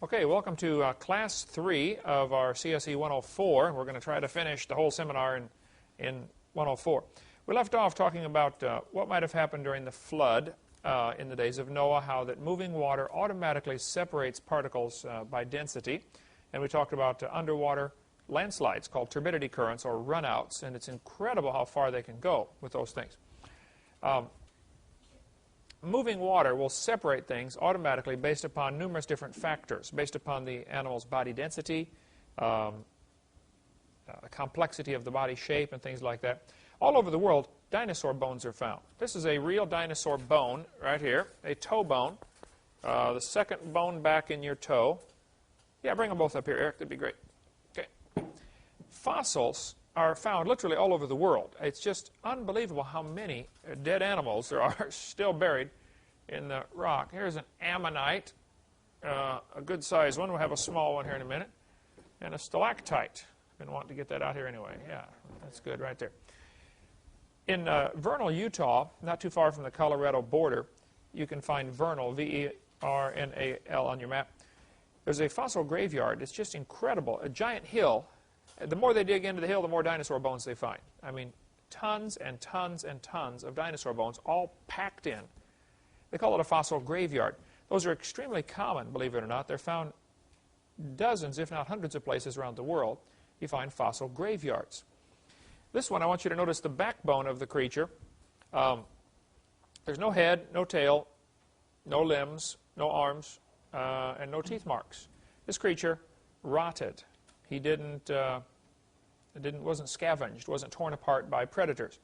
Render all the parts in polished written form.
Okay, welcome to Class 3 of our CSE 104. We're going to try to finish the whole seminar in 104. We left off talking about what might have happened during the flood in the days of Noah, how that moving water automatically separates particles by density. And we talked about underwater landslides called turbidity currents or runouts, and it's incredible how far they can go with those things. Moving water will separate things automatically based upon numerous different factors, based upon the animal's body density, complexity of the body shape, and things like that. All over the world, dinosaur bones are found. This is a real dinosaur bone right here, a toe bone, the second bone back in your toe. Yeah, bring them both up here, Eric. That'd be great. Okay. Fossils are found literally all over the world. It's just unbelievable how many dead animals there are still buried in the rock. Here's an ammonite, a good-sized one. We'll have a small one here in a minute. And a stalactite. Been wanting to get that out here anyway. Yeah, that's good right there. In Vernal, Utah, not too far from the Colorado border, you can find Vernal, V-E-R-N-A-L on your map. There's a fossil graveyard. It's just incredible. A giant hill. The more they dig into the hill, the more dinosaur bones they find. I mean, tons and tons and tons of dinosaur bones all packed in. They call it a fossil graveyard. Those are extremely common, believe it or not. They're found dozens, if not hundreds of places around the world. You find fossil graveyards. This one, I want you to notice the backbone of the creature. There's no head, no tail, no limbs, no arms, and no teeth marks. This creature rotted. He wasn't scavenged, wasn't torn apart by predators.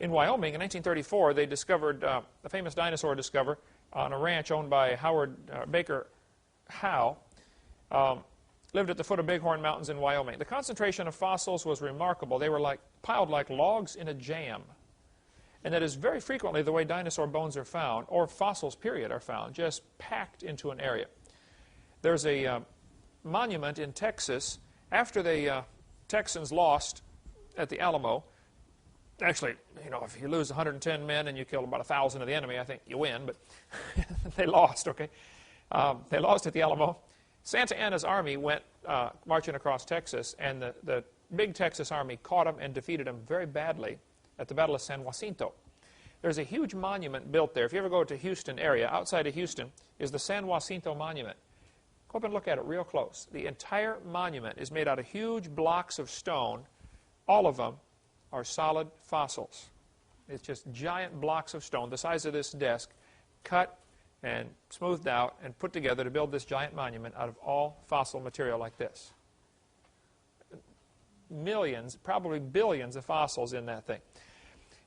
In Wyoming, in 1934, they discovered a famous dinosaur discoverer on a ranch owned by Howard Baker Howe. Lived at the foot of Bighorn Mountains in Wyoming. The concentration of fossils was remarkable. They were piled like logs in a jam. And that is very frequently the way dinosaur bones are found, or fossils, period, are found, just packed into an area. There's a monument in Texas. After the Texans lost at the Alamo, actually, if you lose 110 men and you kill about 1,000 of the enemy, I think you win, but they lost, okay? They lost at the Alamo. Santa Anna's army went marching across Texas, and the big Texas army caught them and defeated them very badly at the Battle of San Jacinto. There's a huge monument built there. If you ever go to Houston area, outside of Houston is the San Jacinto Monument. Go up and look at it real close. The entire monument is made out of huge blocks of stone. All of them are solid fossils. It's just giant blocks of stone, the size of this desk, cut and smoothed out and put together to build this giant monument out of all fossil material like this. Millions, probably billions of fossils in that thing.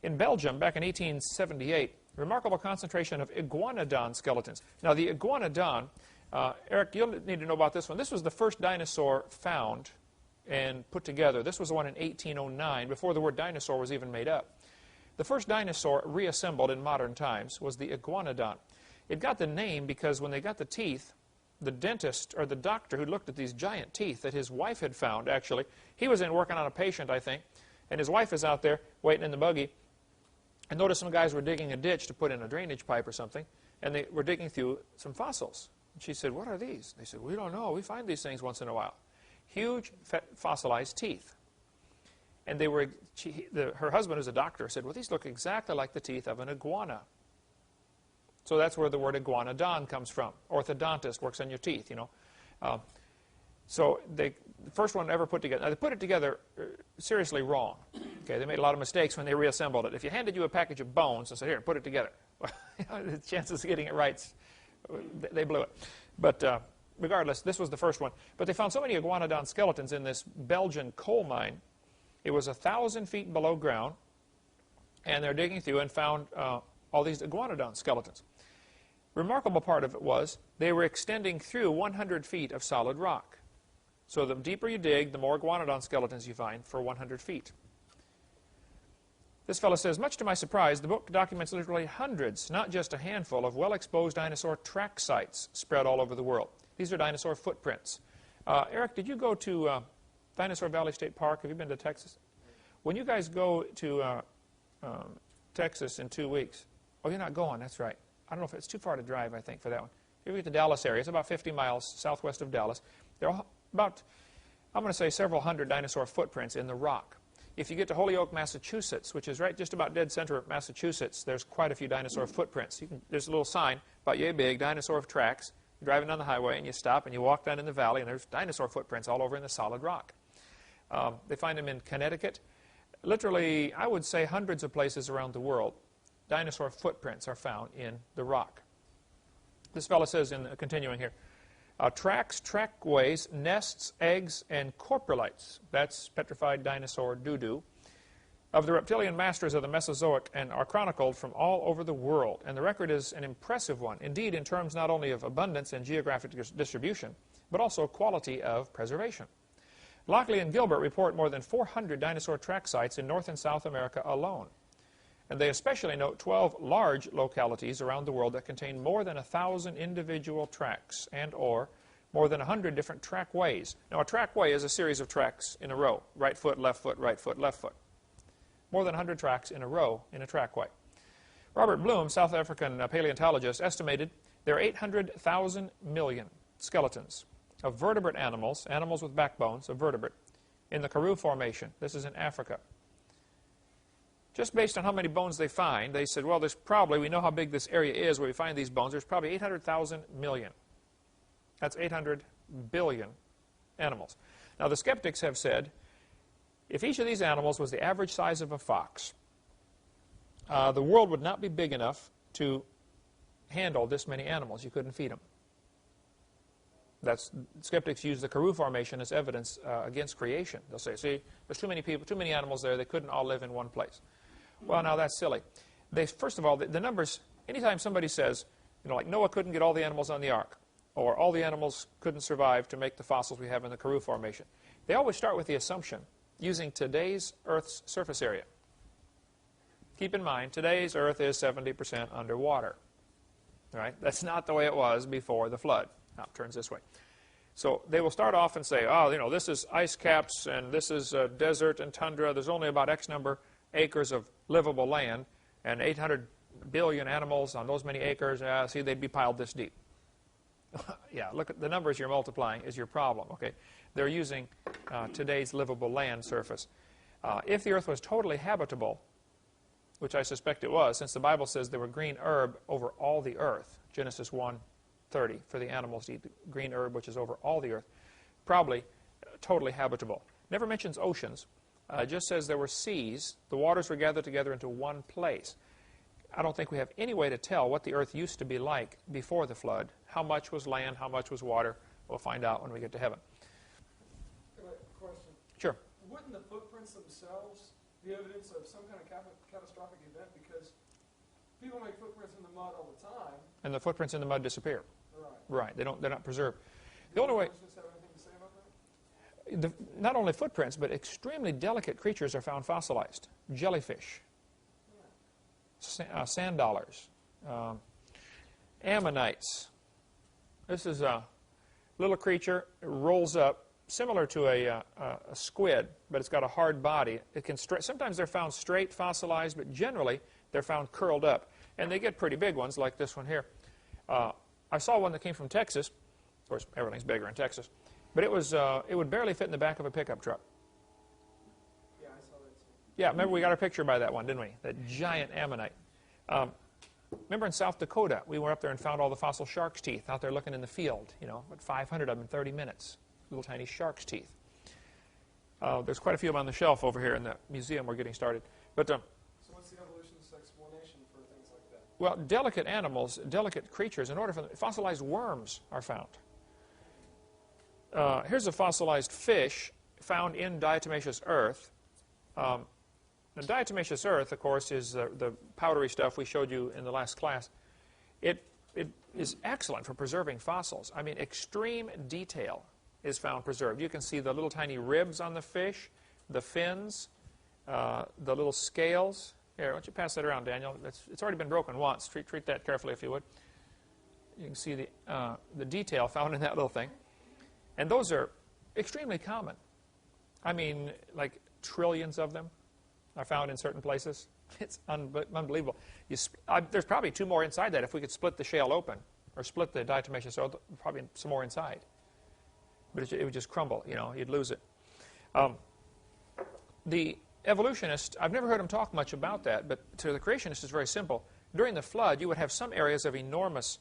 In Belgium, back in 1878, remarkable concentration of iguanodon skeletons. Now, the iguanodon, Eric, you'll need to know about this one. This was the first dinosaur found and put together. This was the one in 1809, before the word dinosaur was even made up. The first dinosaur reassembled in modern times was the iguanodon. It got the name because when they got the teeth, the dentist, or the doctor who looked at these giant teeth that his wife had found, actually, he was in working on a patient, I think, and his wife is out there waiting in the buggy, and noticed some guys were digging a ditch to put in a drainage pipe or something, and they were digging through some fossils. And she said, "What are these?" They said, "We don't know. We find these things once in a while." Huge fossilized teeth. And they were, her husband, who's a doctor, said, "Well, these look exactly like the teeth of an iguana." So that's where the word iguanodon comes from. Orthodontist, works on your teeth, So the first one ever put together. Now, they put it together seriously wrong. Okay, they made a lot of mistakes when they reassembled it. If you handed you a package of bones and said, "Here, put it together," the chances of getting it right, they blew it. But regardless, this was the first one. But they found so many iguanodon skeletons in this Belgian coal mine. It was 1,000 feet below ground, and they're digging through and found all these iguanodon skeletons. Remarkable part of it was they were extending through 100 feet of solid rock. So the deeper you dig, the more iguanodon skeletons you find for 100 feet. This fellow says, "Much to my surprise, the book documents literally hundreds, not just a handful, of well-exposed dinosaur track sites spread all over the world. These are dinosaur footprints." Eric, did you go to Dinosaur Valley State Park? Have you been to Texas? When you guys go to Texas in 2 weeks, oh, you're not going, that's right. I don't know if it's too far to drive, I think, for that one. you get to Dallas area, it's about 50 miles southwest of Dallas. There are about, I'm going to say, several hundred dinosaur footprints in the rock. If you get to Holyoke, Massachusetts, which is right just about dead center of Massachusetts, there's quite a few dinosaur footprints. There's a little sign about yay big, dinosaur tracks. You're driving down the highway and you stop and you walk down in the valley and there's dinosaur footprints all over in the solid rock. They find them in Connecticut. Literally, I would say hundreds of places around the world, dinosaur footprints are found in the rock. This fellow says, continuing here, tracks, trackways, nests, eggs, and coprolites, that's petrified dinosaur doo-doo, of the reptilian masters of the Mesozoic and are chronicled from all over the world. And the record is an impressive one, indeed, in terms not only of abundance and geographic distribution, but also quality of preservation. Lockley and Gilbert report more than 400 dinosaur track sites in North and South America alone. And they especially note 12 large localities around the world that contain more than 1,000 individual tracks and or more than 100 different trackways. Now, a trackway is a series of tracks in a row. Right foot, left foot, right foot, left foot. More than 100 tracks in a row in a trackway. Robert Bloom, South African paleontologist, estimated there are 800,000 million skeletons of vertebrate animals, animals with backbones, of vertebrate, in the Karoo Formation. This is in Africa. Just based on how many bones they find, they said, well, there's probably, we know how big this area is where we find these bones, there's probably 800,000 million. That's 800 billion animals. Now, the skeptics have said, if each of these animals was the average size of a fox, the world would not be big enough to handle this many animals. You couldn't feed them. Skeptics use the Karoo Formation as evidence against creation. They'll say, see, there's too many people, too many animals there, they couldn't all live in one place. Well, now that's silly. First of all, the numbers, anytime somebody says, like Noah couldn't get all the animals on the ark, or all the animals couldn't survive to make the fossils we have in the Karoo Formation, they always start with the assumption using today's Earth's surface area. Keep in mind, today's Earth is 70% underwater. Right? That's not the way it was before the flood. Now it turns this way. So they will start off and say, oh, this is ice caps, and this is desert and tundra. There's only about X number acres of livable land, and 800 billion animals on those many acres. See, they'd be piled this deep. Yeah, look at the numbers you're multiplying is your problem. Okay, they're using today's livable land surface. If the Earth was totally habitable, which I suspect it was, since the Bible says there were green herb over all the earth, Genesis 1:30, for the animals to eat the green herb which is over all the earth, probably totally habitable. Never mentions oceans. Just says there were seas. The waters were gathered together into one place. I don't think we have any way to tell what the earth used to be like before the flood. How much was land, how much was water. We'll find out when we get to heaven. Question. Sure. Wouldn't the footprints themselves be evidence of some kind of catastrophic event? Because people make footprints in the mud all the time. And the footprints in the mud disappear. Right. Right. They're not preserved. The only way. Have anything to say about that? Not only footprints, but extremely delicate creatures are found fossilized. Jellyfish, sand dollars, ammonites. This is a little creature. It rolls up, similar to a squid, but it's got a hard body. It can sometimes they're found straight, fossilized, but generally they're found curled up. And they get pretty big ones, like this one here. I saw one that came from Texas. Of course, everything's bigger in Texas. But it would barely fit in the back of a pickup truck. Yeah, I saw that too. Yeah, remember we got our picture by that one, didn't we? That giant ammonite. Remember in South Dakota, we were up there and found all the fossil shark's teeth out there looking in the field, about 500 of them in 30 minutes. Little tiny shark's teeth. There's quite a few of them on the shelf over here in the museum we're getting started. But so what's the evolutionist explanation for things like that? Well, delicate animals, delicate creatures, in order for them, fossilized worms are found. Here's a fossilized fish found in diatomaceous earth. The diatomaceous earth, of course, is the powdery stuff we showed you in the last class. It is excellent for preserving fossils. I mean, extreme detail is found preserved. You can see the little tiny ribs on the fish, the fins, the little scales. Here, why don't you pass that around, Daniel? It's already been broken once. Treat that carefully, if you would. You can see the detail found in that little thing. And those are extremely common. I mean, like trillions of them are found in certain places. It's unbelievable. There's probably two more inside that if we could split the shell open, or split the diatomaceous soil, probably some more inside. But it would just crumble, you know, you'd lose it. The evolutionists, I've never heard them talk much about that, but to the creationists it's very simple. During the flood, you would have some areas of enormous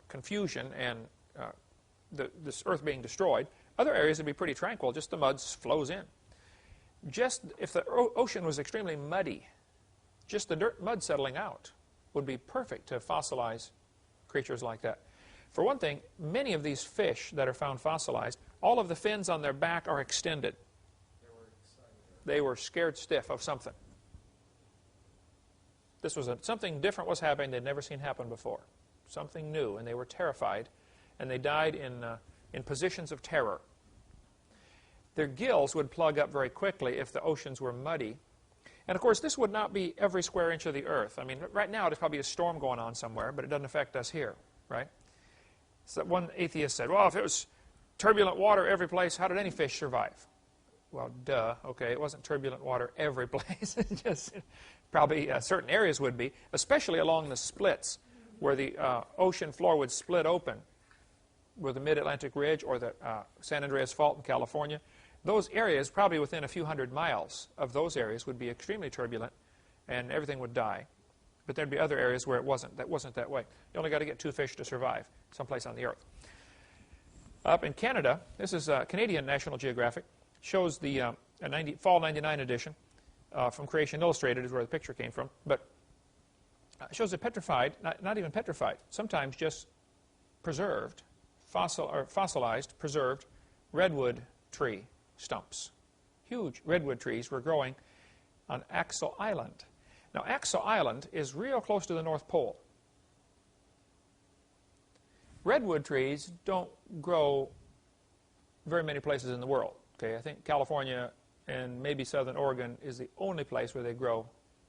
confusion and this earth being destroyed. Other areas would be pretty tranquil, just the mud flows in. Just if the ocean was extremely muddy, just the mud settling out would be perfect to fossilize creatures like that. For one thing, many of these fish that are found fossilized, all of the fins on their back are extended. They were scared stiff of something. This was something different was happening they'd never seen happen before. Something new, and they were terrified, and they died in positions of terror. Their gills would plug up very quickly if the oceans were muddy. And of course, this would not be every square inch of the earth. I mean, right now there's probably a storm going on somewhere, but it doesn't affect us here, right? So one atheist said, well, if it was turbulent water every place, how did any fish survive? Well, duh, okay, it wasn't turbulent water every place. Just probably certain areas would be, especially along the splits where the ocean floor would split open with the Mid-Atlantic Ridge or the San Andreas Fault in California. Those areas, probably within a few hundred miles of those areas, would be extremely turbulent and everything would die. But there'd be other areas where it wasn't that way. You only got to get 2 fish to survive someplace on the earth. Up in Canada, this is Canadian National Geographic, shows the fall 99 edition from Creation Illustrated is where the picture came from, but shows a petrified, not even petrified, sometimes just preserved, fossilized, preserved redwood tree stumps. Huge redwood trees were growing on Axel Island. Now, Axel Island is real close to the North Pole. Redwood trees don't grow very many places in the world. Okay, I think California and maybe southern Oregon is the only place where they grow,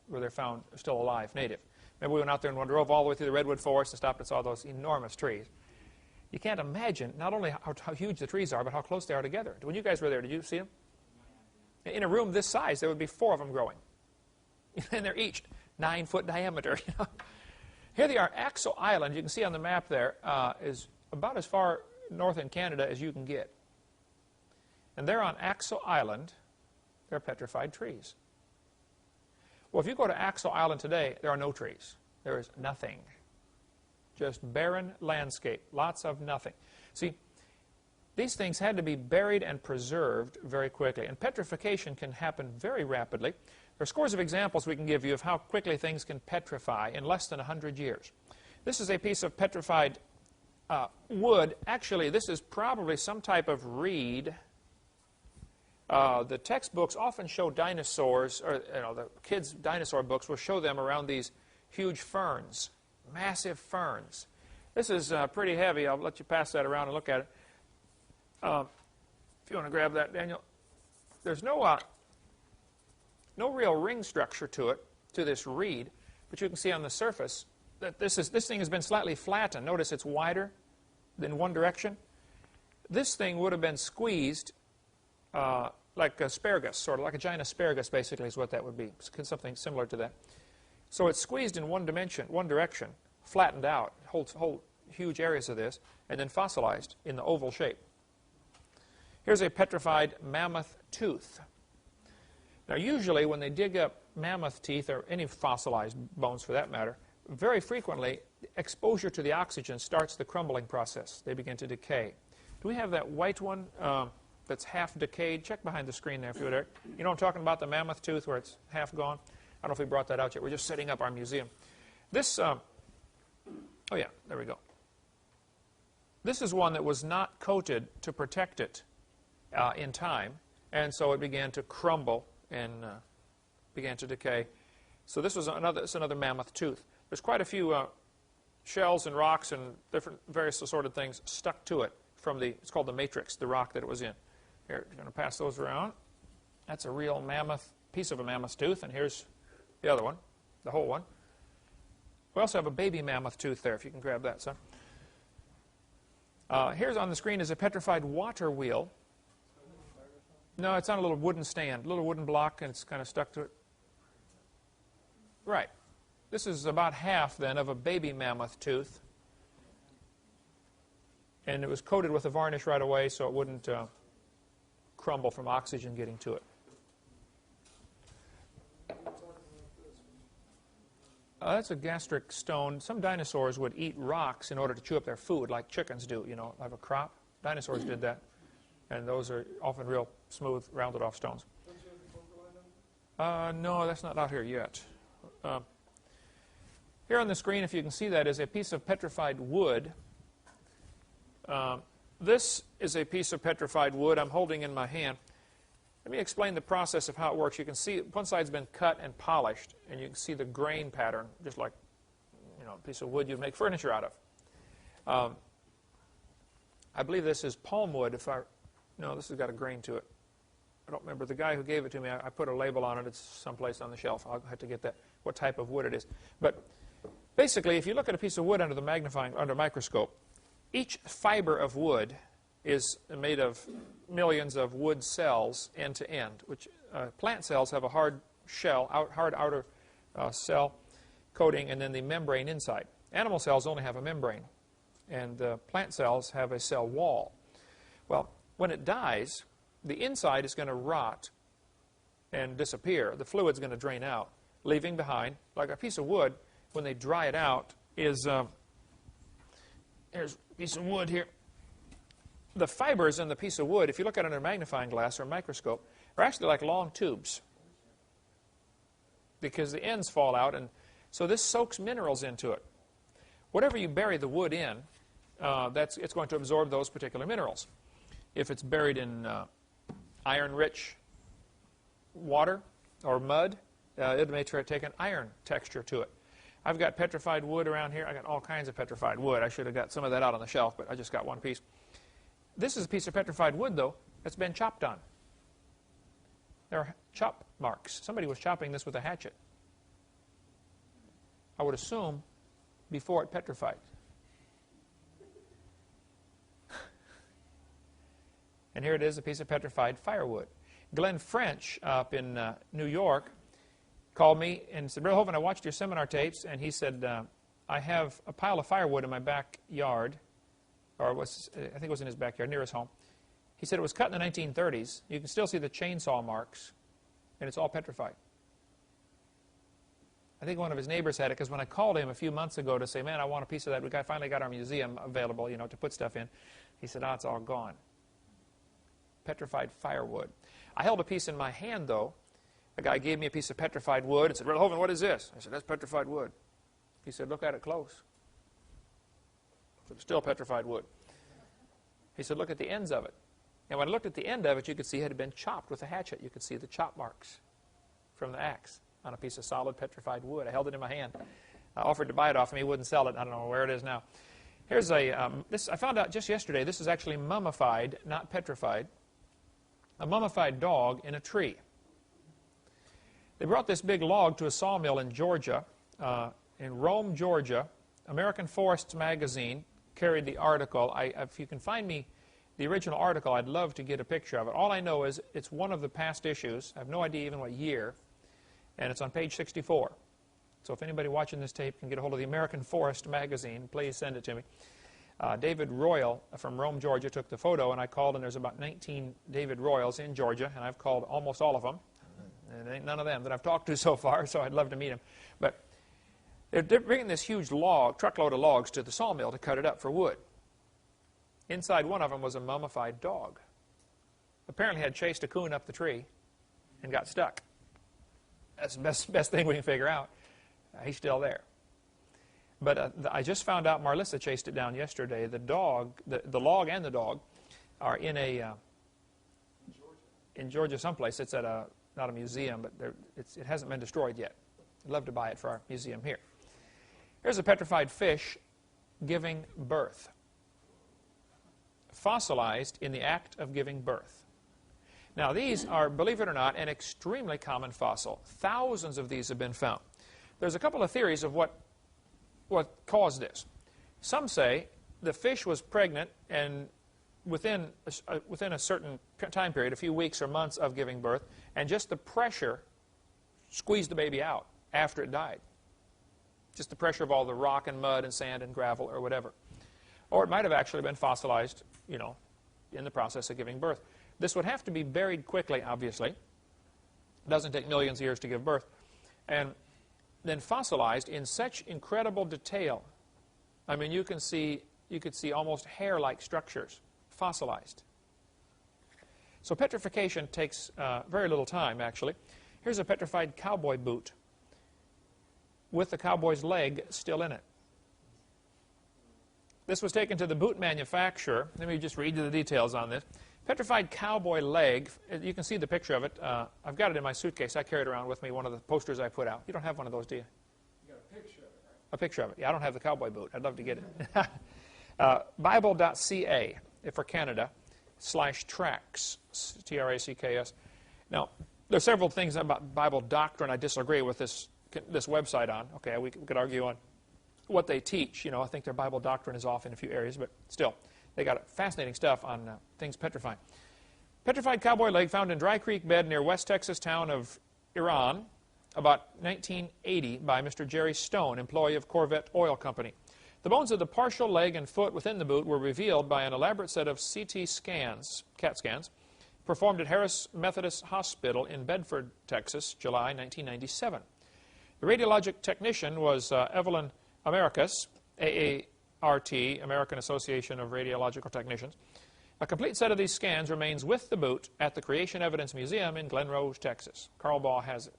where they're found still alive, native. Remember we went out there and drove all the way through the redwood forest and stopped and saw those enormous trees. You can't imagine not only how huge the trees are, but how close they are together. When you guys were there, did you see them? In a room this size, there would be 4 of them growing. And they're each 9-foot diameter. You know? Here they are, Axel Island. You can see on the map there is about as far north in Canada as you can get. And they're on Axel Island. They're petrified trees. Well, if you go to Axel Island today, there are no trees. There is nothing. Just barren landscape. Lots of nothing. See, these things had to be buried and preserved very quickly. And petrification can happen very rapidly. There are scores of examples we can give you of how quickly things can petrify in less than 100 years. This is a piece of petrified wood. Actually, this is probably some type of reed. The textbooks often show dinosaurs, or the kids' dinosaur books will show them around these huge ferns, massive ferns. This is pretty heavy. I'll let you pass that around and look at it. If you want to grab that, Daniel. There's no real ring structure to it, to this reed, but you can see on the surface that this thing has been slightly flattened. Notice it's wider in one direction. This thing would have been squeezed like asparagus, sort of like a giant asparagus, basically, is what that would be. Something similar to that. So it's squeezed in one direction, flattened out, holds whole huge areas of this, and then fossilized in the oval shape. Here's a petrified mammoth tooth. Now, usually when they dig up mammoth teeth, or any fossilized bones for that matter, very frequently exposure to the oxygen starts the crumbling process. They begin to decay. Do we have that white one that's half decayed? Check behind the screen there if you would. You know what I'm talking about, the mammoth tooth where it's half gone? I don't know if we brought that out yet. We're just setting up our museum. This, oh yeah, there we go. This is one that was not coated to protect it in time, and so it began to crumble and began to decay. So this was another mammoth tooth. There's quite a few shells and rocks and different various assorted things stuck to it from it's called the matrix, the rock that it was in. Here, I'm going to pass those around. That's a real piece of a mammoth tooth, and here's the other one, the whole one. We also have a baby mammoth tooth there, if you can grab that, son. Here's on the screen is a petrified water wheel. No, it's on a little wooden stand, a little wooden block, and it's kind of stuck to it. Right. This is about half, then, of a baby mammoth tooth. And it was coated with a varnish right away so it wouldn't crumble from oxygen getting to it. That's a gastric stone. Some dinosaurs would eat rocks in order to chew up their food, like chickens do, you know, have a crop. Dinosaurs did that. And those are often real smooth, rounded off stones. No, that's not out here yet. Here on the screen, if you can see that, is a piece of petrified wood. This is a piece of petrified wood I'm holding in my hand. Let me explain the process of how it works. You can see one side's been cut and polished, and you can see the grain pattern, just like, you know, a piece of wood you'd make furniture out of. I believe this is palm wood. No, this has got a grain to it. I don't remember. The guy who gave it to me, I put a label on it. It's someplace on the shelf. I'll have to get that, what type of wood it is. But basically, if you look at a piece of wood under a microscope, each fiber of wood is made of millions of wood cells end to end, which plant cells have a hard shell, hard outer cell coating, and then the membrane inside. Animal cells only have a membrane, and plant cells have a cell wall. Well, when it dies, the inside is going to rot and disappear. The fluid's going to drain out, leaving behind, like a piece of wood, when they dry it out, is, here's a piece of wood here. The fibers in the piece of wood, if you look at it under a magnifying glass or a microscope, are actually like long tubes because the ends fall out, and so this soaks minerals into it. Whatever you bury the wood in, it's going to absorb those particular minerals. If it's buried in iron-rich water or mud, it may take an iron texture to it. I've got petrified wood around here. I've got all kinds of petrified wood. I should have got some of that out on the shelf, but I just got one piece. This is a piece of petrified wood, though, that's been chopped on. There are chop marks. Somebody was chopping this with a hatchet. I would assume before it petrified. And here it is, a piece of petrified firewood. Glenn French up in New York called me and said, Brother Hovind, I watched your seminar tapes, and he said, I have a pile of firewood in my backyard, or I think it was in his backyard, near his home. He said it was cut in the 1930s. You can still see the chainsaw marks, and it's all petrified. I think one of his neighbors had it, because when I called him a few months ago to say, man, I want a piece of that, we finally got our museum available, you know, to put stuff in, he said, it's all gone. Petrified firewood. I held a piece in my hand, though. A guy gave me a piece of petrified wood and said, Brother Hovind, what is this? I said, that's petrified wood. He said, look at it close. I said, it's still petrified wood. He said, look at the ends of it. And when I looked at the end of it, you could see it had been chopped with a hatchet. You could see the chop marks from the axe on a piece of solid petrified wood. I held it in my hand. I offered to buy it off him. He wouldn't sell it. I don't know where it is now. Here's this I found out just yesterday. This is actually mummified, not petrified. A mummified dog in a tree. They brought this big log to a sawmill in Georgia, in Rome, Georgia. American Forests magazine carried the article. If you can find me the original article, I'd love to get a picture of it. All I know is it's one of the past issues. I have no idea even what year, and it's on page 64. So if anybody watching this tape can get a hold of the American Forest magazine, please send it to me. David Royal from Rome, Georgia, took the photo, and I called, and there's about 19 David Royals in Georgia, and I've called almost all of them. And there ain't none of them that I've talked to so far, so I'd love to meet them. But they're bringing this huge truckload of logs to the sawmill to cut it up for wood. Inside one of them was a mummified dog. Apparently had chased a coon up the tree and got stuck. That's the best thing we can figure out. He's still there. But I just found out Marlissa chased it down yesterday. The dog, the log and the dog are in Georgia someplace. It's at not a museum, but it hasn't been destroyed yet. I'd love to buy it for our museum here. Here's a petrified fish giving birth. Fossilized in the act of giving birth. Now these are, believe it or not, an extremely common fossil. Thousands of these have been found. There's a couple of theories of what caused this. Some say the fish was pregnant and within a certain time period, a few weeks or months of giving birth, and just the pressure squeezed the baby out after it died. Just the pressure of all the rock and mud and sand and gravel or whatever. Or it might have actually been fossilized, you know, in the process of giving birth. This would have to be buried quickly, obviously. It doesn't take millions of years to give birth. And then fossilized in such incredible detail. I mean, you could see almost hair-like structures fossilized. So petrification takes very little time, actually. Here's a petrified cowboy boot with the cowboy's leg still in it. This was taken to the boot manufacturer. Let me just read you the details on this. Petrified cowboy leg. You can see the picture of it. I've got it in my suitcase. I carry it around with me, one of the posters I put out. You don't have one of those, do you? You got a picture of it, right? A picture of it. Yeah, I don't have the cowboy boot. I'd love to get it. Bible.ca for Canada /tracks, Tracks. Now, there's several things about Bible doctrine I disagree with this website on. Okay, we could argue on what they teach. You know, I think their Bible doctrine is off in a few areas, but still, they got fascinating stuff on things petrifying. Petrified cowboy leg found in Dry Creek bed near West Texas town of Iran, about 1980, by Mr. Jerry Stone, employee of Corvette Oil Company. The bones of the partial leg and foot within the boot were revealed by an elaborate set of CT scans, CAT scans, performed at Harris Methodist Hospital in Bedford, Texas, July 1997. The radiologic technician was Evelyn Americus, AART, American Association of Radiological Technicians. A complete set of these scans remains with the boot at the Creation Evidence Museum in Glen Rose, Texas. Carl Baugh has it.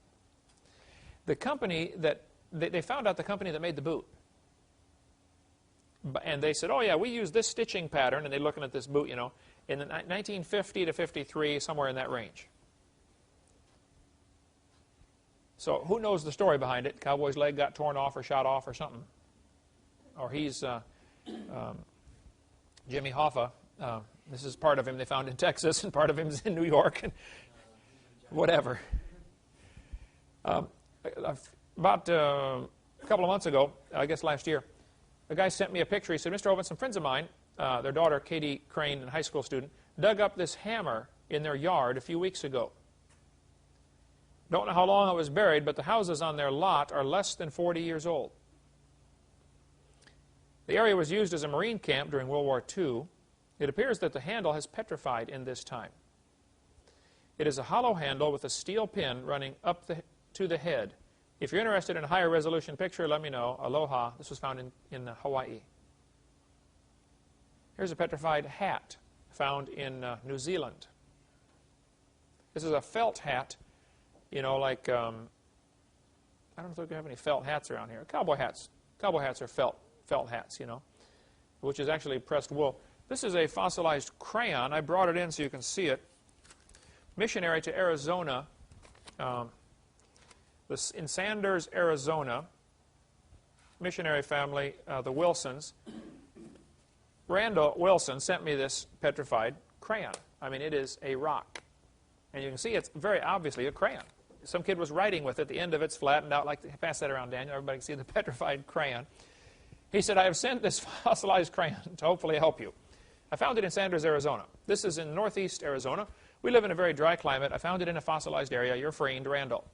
The company that, they found out the company that made the boot. And they said, oh yeah, we use this stitching pattern, and they're looking at this boot, you know, in the 1950 to 53, somewhere in that range. So who knows the story behind it? Cowboy's leg got torn off or shot off or something. Or he's Jimmy Hoffa. This is part of him they found in Texas, and part of him is in New York, and whatever. About a couple of months ago, I guess last year, a guy sent me a picture. He said, Mr. Hovind, some friends of mine, their daughter, Katie Crane, a high school student, dug up this hammer in their yard a few weeks ago. Don't know how long it was buried, but the houses on their lot are less than 40 years old. The area was used as a Marine camp during World War II. It appears that the handle has petrified in this time. It is a hollow handle with a steel pin running up to the head. If you're interested in a higher resolution picture, let me know. Aloha. This was found in Hawaii. Here's a petrified hat found in New Zealand. This is a felt hat, you know, like, I don't know if we have any felt hats around here. Cowboy hats. Cowboy hats are felt hats, you know, which is actually pressed wool. This is a fossilized crayon. I brought it in so you can see it. Missionary to Arizona. In Sanders, Arizona, missionary family, the Wilsons. Randall Wilson sent me this petrified crayon. I mean, it is a rock. And you can see it's very obviously a crayon. Some kid was writing with it. The end of it's flattened out. Like, pass that around, Daniel. Everybody can see the petrified crayon. He said, I have sent this fossilized crayon to hopefully help you. I found it in Sanders, Arizona. This is in northeast Arizona. We live in a very dry climate. I found it in a fossilized area. Your friend, Randall.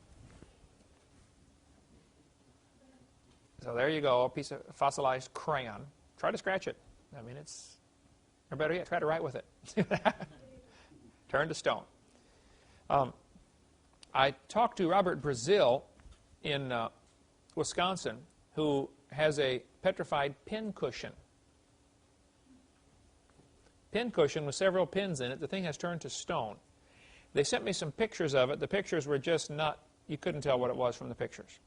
So there you go, a piece of fossilized crayon. Try to scratch it. I mean, it's, or better yet, try to write with it. Turn to stone. I talked to Robert Brazil in Wisconsin, who has a petrified pin cushion. Pin cushion with several pins in it. The thing has turned to stone. They sent me some pictures of it. The pictures were just not, you couldn't tell what it was from the pictures.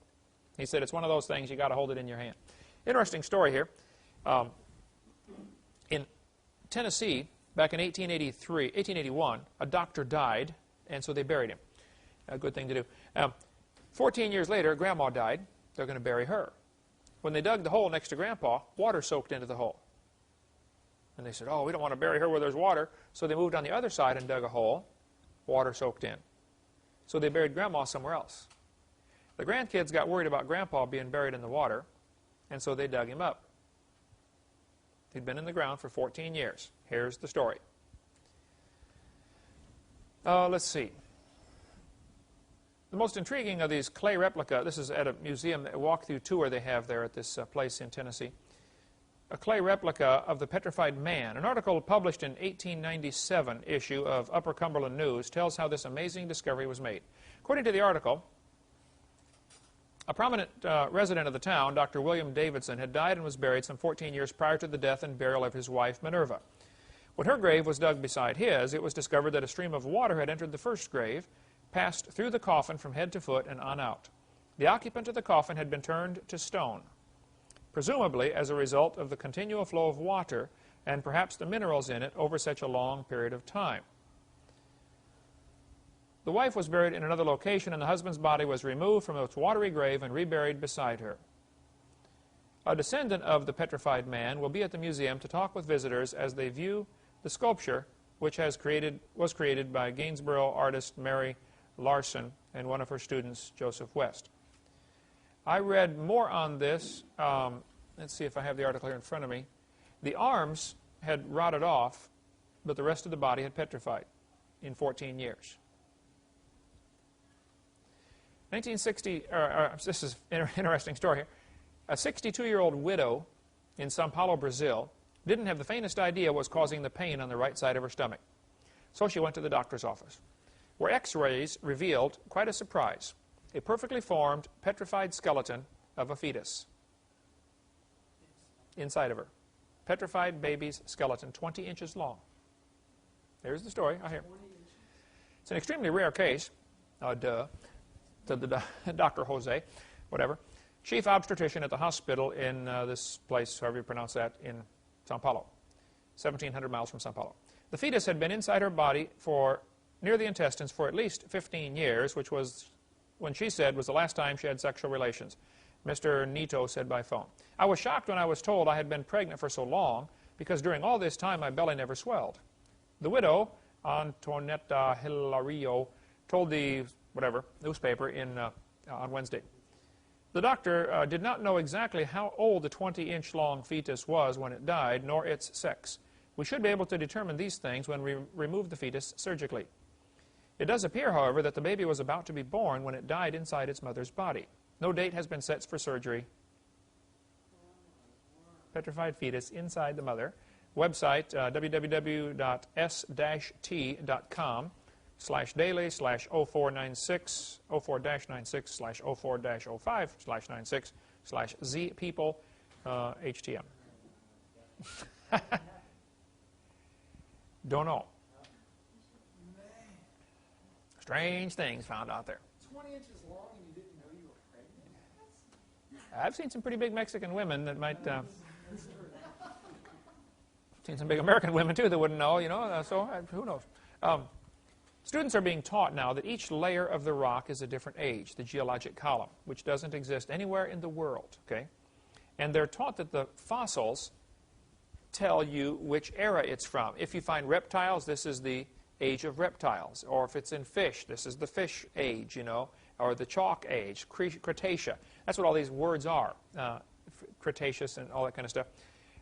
He said, it's one of those things, you got to hold it in your hand. Interesting story here. In Tennessee, back in 1881, a doctor died, and so they buried him. A good thing to do. 14 years later, Grandma died. They're going to bury her. When they dug the hole next to Grandpa, water soaked into the hole. And they said, oh, we don't want to bury her where there's water. So they moved on the other side and dug a hole. Water soaked in. So they buried Grandma somewhere else. The grandkids got worried about Grandpa being buried in the water, and so they dug him up. He'd been in the ground for 14 years. Here's the story. Let's see. The most intriguing of these clay replica, this is at a museum, a walk-through tour they have there at this place in Tennessee. a clay replica of the petrified man. An article published in 1897 issue of Upper Cumberland News tells how this amazing discovery was made. According to the article, a prominent resident of the town, Dr. William Davidson, had died and was buried some 14 years prior to the death and burial of his wife, Minerva. When her grave was dug beside his, it was discovered that a stream of water had entered the first grave, passed through the coffin from head to foot and on out. The occupant of the coffin had been turned to stone, presumably as a result of the continual flow of water and perhaps the minerals in it over such a long period of time. The wife was buried in another location, and the husband's body was removed from its watery grave and reburied beside her. A descendant of the petrified man will be at the museum to talk with visitors as they view the sculpture, which was created by Gainsborough artist Mary Larson and one of her students, Joseph West. I read more on this. Let's see if I have the article here in front of me. The arms had rotted off, but the rest of the body had petrified in 14 years. 1960, this is an interesting story here. A 62-year-old widow in São Paulo, Brazil, didn't have the faintest idea what was causing the pain on the right side of her stomach. So she went to the doctor's office, where X-rays revealed quite a surprise: a perfectly formed, petrified skeleton of a fetus inside of her. Petrified baby's skeleton, 20 inches long. There's the story. I hear. It's an extremely rare case. To the Dr. Jose, whatever, chief obstetrician at the hospital in this place, however you pronounce that, in São Paulo, 1,700 miles from São Paulo. The fetus had been inside her body for near the intestines for at least 15 years, which was, when she said, was the last time she had sexual relations. Mr. Nito said by phone. I was shocked when I was told I had been pregnant for so long, because during all this time my belly never swelled. The widow, Antonetta Hilario, told the newspaper on Wednesday. The doctor did not know exactly how old the 20-inch long fetus was when it died, nor its sex. We should be able to determine these things when we remove the fetus surgically. It does appear, however, that the baby was about to be born when it died inside its mother's body. No date has been set for surgery. Petrified fetus inside the mother. Website, www.s-t.com/daily/0496, 04-96/04-05/96/Z-people HTM. Don't know. Strange things found out there. 20 inches long and you didn't know you were pregnant? I've seen some pretty big Mexican women that might... seen some big American women, too, that wouldn't know, who knows. Students are being taught now that each layer of the rock is a different age, the geologic column, which doesn't exist anywhere in the world, okay? And they're taught that the fossils tell you which era it's from. If you find reptiles, this is the age of reptiles. Or if it's in fish, this is the fish age, or the chalk age, Cretaceous. That's what all these words are, Cretaceous and all that kind of stuff.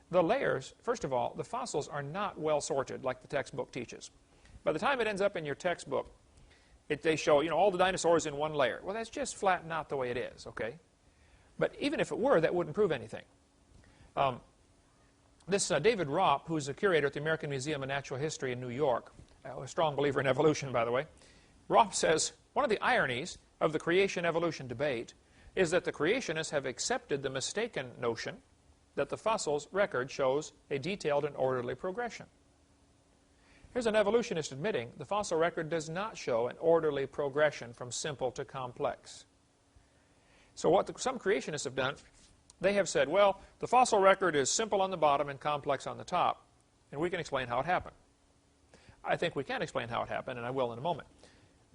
The layers, first of all, the fossils are not well sorted like the textbook teaches. By the time it ends up in your textbook, they show, all the dinosaurs in one layer. Well, that's just flat not the way it is, okay? But even if it were, that wouldn't prove anything. This David Ropp, who's a curator at the American Museum of Natural History in New York, a strong believer in evolution, by the way, Ropp says, one of the ironies of the creation-evolution debate is that the creationists have accepted the mistaken notion that the fossil's record shows a detailed and orderly progression. Here's an evolutionist admitting the fossil record does not show an orderly progression from simple to complex. So what some creationists have done, they have said, well, the fossil record is simple on the bottom and complex on the top, and we can explain how it happened. I think we can explain how it happened, and I will in a moment.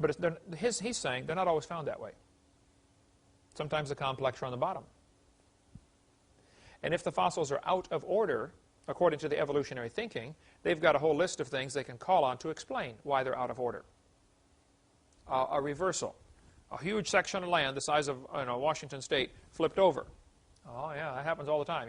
But he's saying they're not always found that way. Sometimes the complex are on the bottom. And if the fossils are out of order, according to the evolutionary thinking, they've got a whole list of things they can call on to explain why they're out of order. A reversal. A huge section of land the size of Washington State flipped over. Oh, yeah, that happens all the time,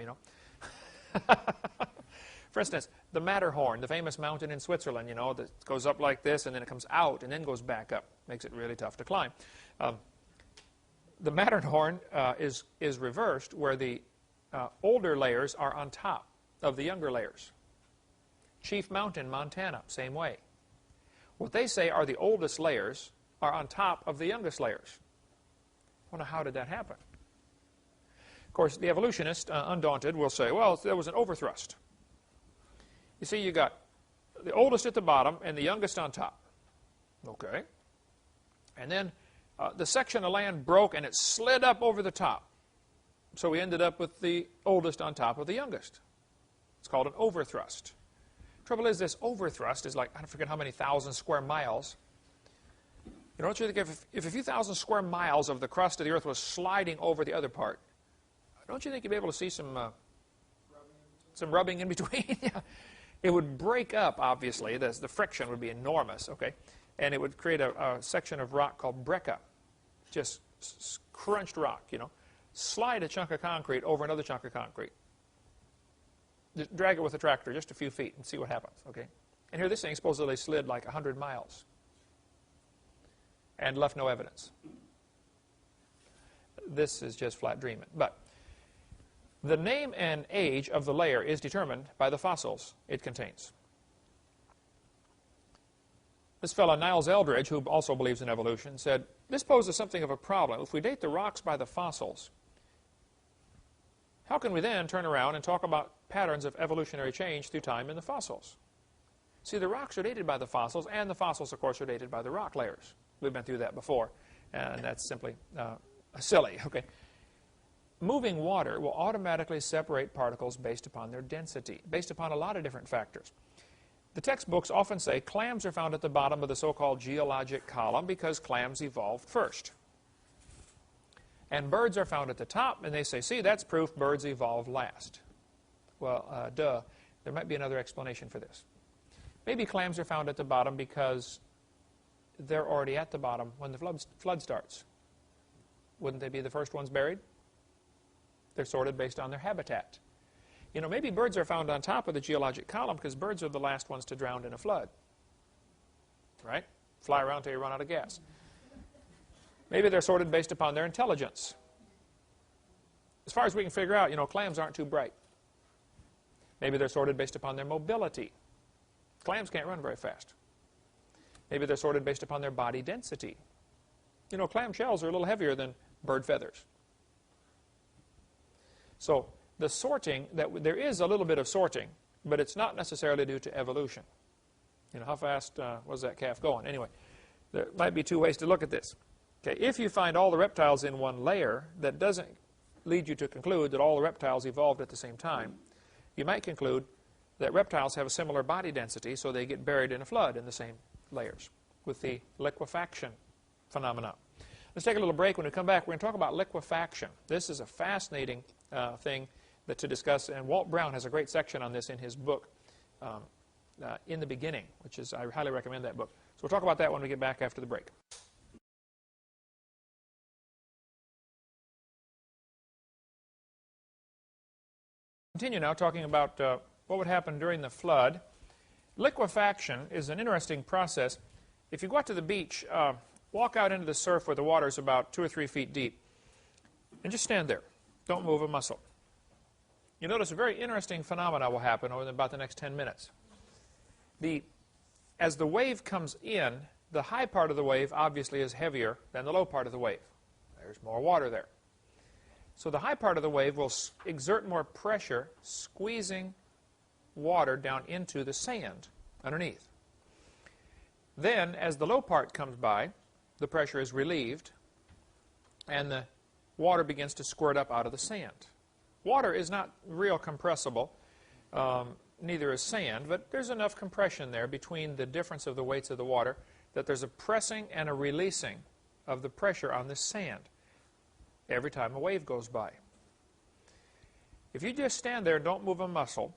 For instance, the Matterhorn, the famous mountain in Switzerland, that goes up like this and then it comes out and then goes back up. Makes it really tough to climb. The Matterhorn is reversed where the older layers are on top. of the younger layers. Chief Mountain, Montana, same way. What they say are the oldest layers are on top of the youngest layers. I wonder, how did that happen? Of course, the evolutionist, undaunted, will say, well, there was an overthrust. You see, you got the oldest at the bottom and the youngest on top. Okay. And then the section of land broke and it slid up over the top. So we ended up with the oldest on top of the youngest. It's called an overthrust. Trouble is, this overthrust is like, I don't forget how many thousand square miles. You know, don't you think if a few thousand square miles of the crust of the earth was sliding over the other part, don't you think you'd be able to see some rubbing in between? Yeah. It would break up, obviously. The friction would be enormous, okay? And it would create a section of rock called breccia, just crunched rock, you know. Slide a chunk of concrete over another chunk of concrete. Just drag it with a tractor just a few feet and see what happens, okay? And here this thing supposedly slid like 100 miles and left no evidence. This is just flat dreaming. But the name and age of the layer is determined by the fossils it contains. This fellow, Niles Eldredge, who also believes in evolution, said, this poses something of a problem. If we date the rocks by the fossils, how can we then turn around and talk about patterns of evolutionary change through time in the fossils? See, the rocks are dated by the fossils, and the fossils, of course, are dated by the rock layers. We've been through that before, and that's simply silly, okay? Moving water will automatically separate particles based upon their density, based upon a lot of different factors. The textbooks often say clams are found at the bottom of the so-called geologic column because clams evolved first. And birds are found at the top, and they say, see, that's proof birds evolved last. Well, duh. There might be another explanation for this. Maybe clams are found at the bottom because they're already at the bottom when the flood starts. Wouldn't they be the first ones buried? They're sorted based on their habitat. You know, maybe birds are found on top of the geologic column because birds are the last ones to drown in a flood. Right? Fly around until you run out of gas. Maybe they're sorted based upon their intelligence. As far as we can figure out, you know, clams aren't too bright. Maybe they're sorted based upon their mobility. Clams can't run very fast. Maybe they're sorted based upon their body density. You know, clam shells are a little heavier than bird feathers. So the sorting, there is a little bit of sorting, but it's not necessarily due to evolution. You know, how fast was that calf going? Anyway, there might be two ways to look at this. Okay, if you find all the reptiles in one layer, that doesn't lead you to conclude that all the reptiles evolved at the same time. You might conclude that reptiles have a similar body density, so they get buried in a flood in the same layers with the liquefaction phenomenon. Let's take a little break. When we come back, we're going to talk about liquefaction. This is a fascinating thing to discuss, and Walt Brown has a great section on this in his book, In the Beginning, which is, I highly recommend that book. So we'll talk about that when we get back after the break. Continue now talking about what would happen during the flood. Liquefaction is an interesting process. If you go out to the beach, walk out into the surf where the water is about 2 or 3 feet deep, and just stand there. Don't move a muscle. You notice a very interesting phenomena will happen over about the next 10 minutes. As the wave comes in, the high part of the wave obviously is heavier than the low part of the wave. There's more water there. So the high part of the wave will exert more pressure, squeezing water down into the sand underneath. Then, as the low part comes by, the pressure is relieved, and the water begins to squirt up out of the sand. Water is not real compressible, neither is sand, but there's enough compression there between the difference of the weights of the water that there's a pressing and a releasing of the pressure on the sand every time a wave goes by. If you just stand there and don't move a muscle,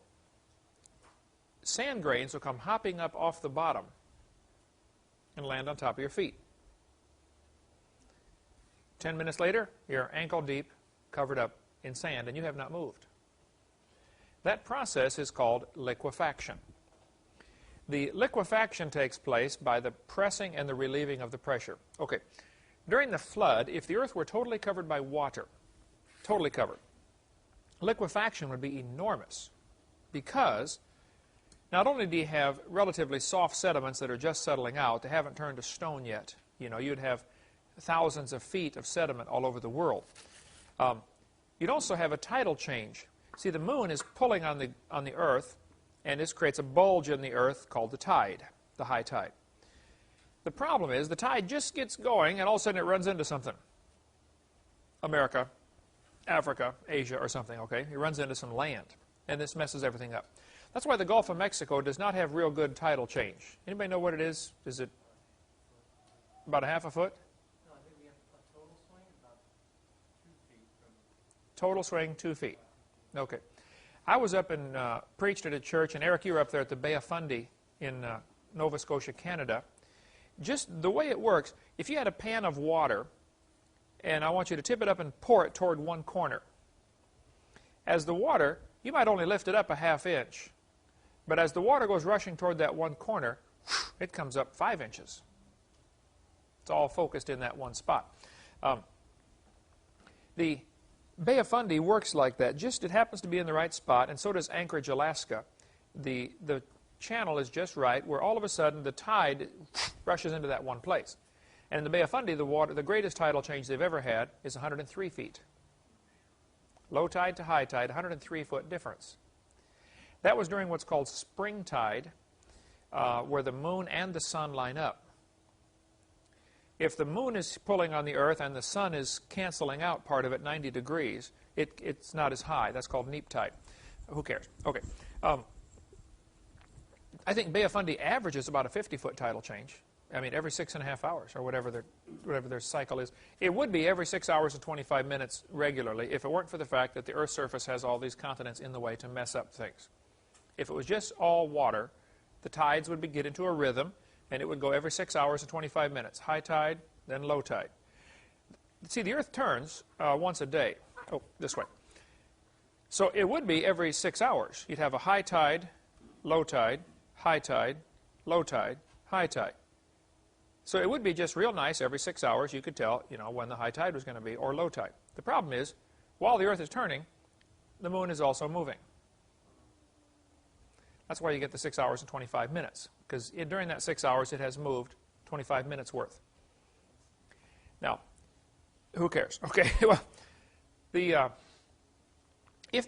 sand grains will come hopping up off the bottom and land on top of your feet. 10 minutes later, you're ankle deep, covered up in sand, and you have not moved. That process is called liquefaction. The liquefaction takes place by the pressing and the relieving of the pressure. Okay, during the flood, if the earth were totally covered by water, totally covered, liquefaction would be enormous because not only do you have relatively soft sediments that are just settling out, they haven't turned to stone yet. You know, you'd have thousands of feet of sediment all over the world. You'd also have a tidal change. See, the moon is pulling on the Earth, and this creates a bulge in the Earth called the tide, the high tide. The problem is the tide just gets going, and all of a sudden it runs into something. America, Africa, Asia, or something, okay? It runs into some land, and this messes everything up. That's why the Gulf of Mexico does not have real good tidal change. Anybody know what it is? Is it about a half a foot? No, I think we have a total swing about 2 feet from... Total swing, 2 feet. Okay. I was up and preached at a church, and Eric, you were up there at the Bay of Fundy in Nova Scotia, Canada. Just the way it works, if you had a pan of water, and I want you to tip it up and pour it toward one corner. As the water, you might only lift it up a ½ inch, but as the water goes rushing toward that one corner, it comes up 5 inches. It's all focused in that one spot. The Bay of Fundy works like that. Just it happens to be in the right spot, and so does Anchorage, Alaska. The channel is just right, where all of a sudden the tide rushes into that one place. And in the Bay of Fundy, the greatest tidal change they've ever had is 103 feet. Low tide to high tide, 103-foot difference. That was during what's called spring tide, where the moon and the sun line up. If the moon is pulling on the Earth and the sun is canceling out part of it 90 degrees, it's not as high. That's called neap tide. Who cares? Okay. I think Bay of Fundy averages about a 50-foot tidal change. I mean, every 6.5 hours, or whatever their cycle is. It would be every 6 hours and 25 minutes regularly if it weren't for the fact that the Earth's surface has all these continents in the way to mess up things. If it was just all water, the tides would get into a rhythm, and it would go every 6 hours and 25 minutes. High tide, then low tide. See, the Earth turns once a day. Oh, this way. So it would be every 6 hours. You'd have a high tide, low tide, high tide, low tide, high tide. So it would be just real nice every 6 hours you could tell, you know, when the high tide was going to be, or low tide. The problem is, while the Earth is turning, the moon is also moving. That's why you get the 6 hours and 25 minutes, because during that 6 hours it has moved 25 minutes worth. Now, who cares? Okay, well, if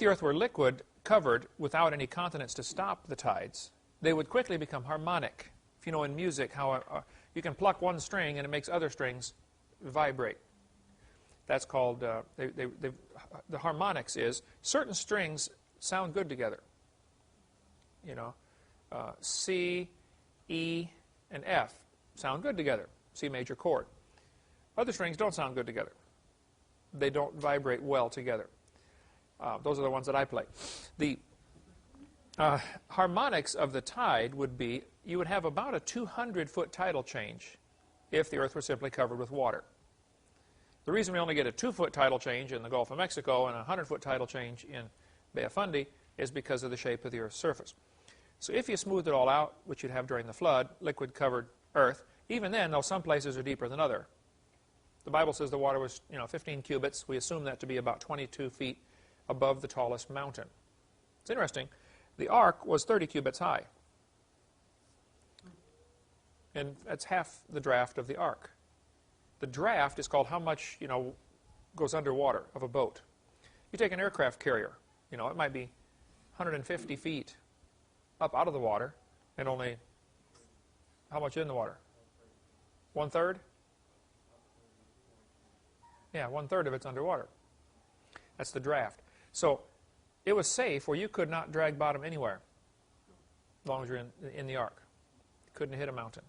the Earth were liquid, covered, without any continents to stop the tides, they would quickly become harmonic. If you know in music how you can pluck one string and it makes other strings vibrate. That's called, the harmonics is, certain strings sound good together. You know, C, E, and F sound good together, C major chord. Other strings don't sound good together. They don't vibrate well together. Those are the ones that I play. The harmonics of the tide would be, you would have about a 200-foot tidal change if the Earth were simply covered with water. The reason we only get a 2-foot tidal change in the Gulf of Mexico and a 100-foot tidal change in Bay of Fundy is because of the shape of the Earth's surface. So if you smooth it all out, which you'd have during the flood, liquid-covered Earth, even then, though some places are deeper than other. The Bible says the water was, 15 cubits. We assume that to be about 22 feet above the tallest mountain. It's interesting. The ark was 30 cubits high. And that's half the draft of the ark. The draft is called how much, goes underwater of a boat. You take an aircraft carrier, it might be 150 feet up out of the water, and only, how much in the water? 1/3? Yeah, 1/3 of it's underwater. That's the draft. So it was safe where you could not drag bottom anywhere as long as you're in the ark. You couldn't hit a mountain.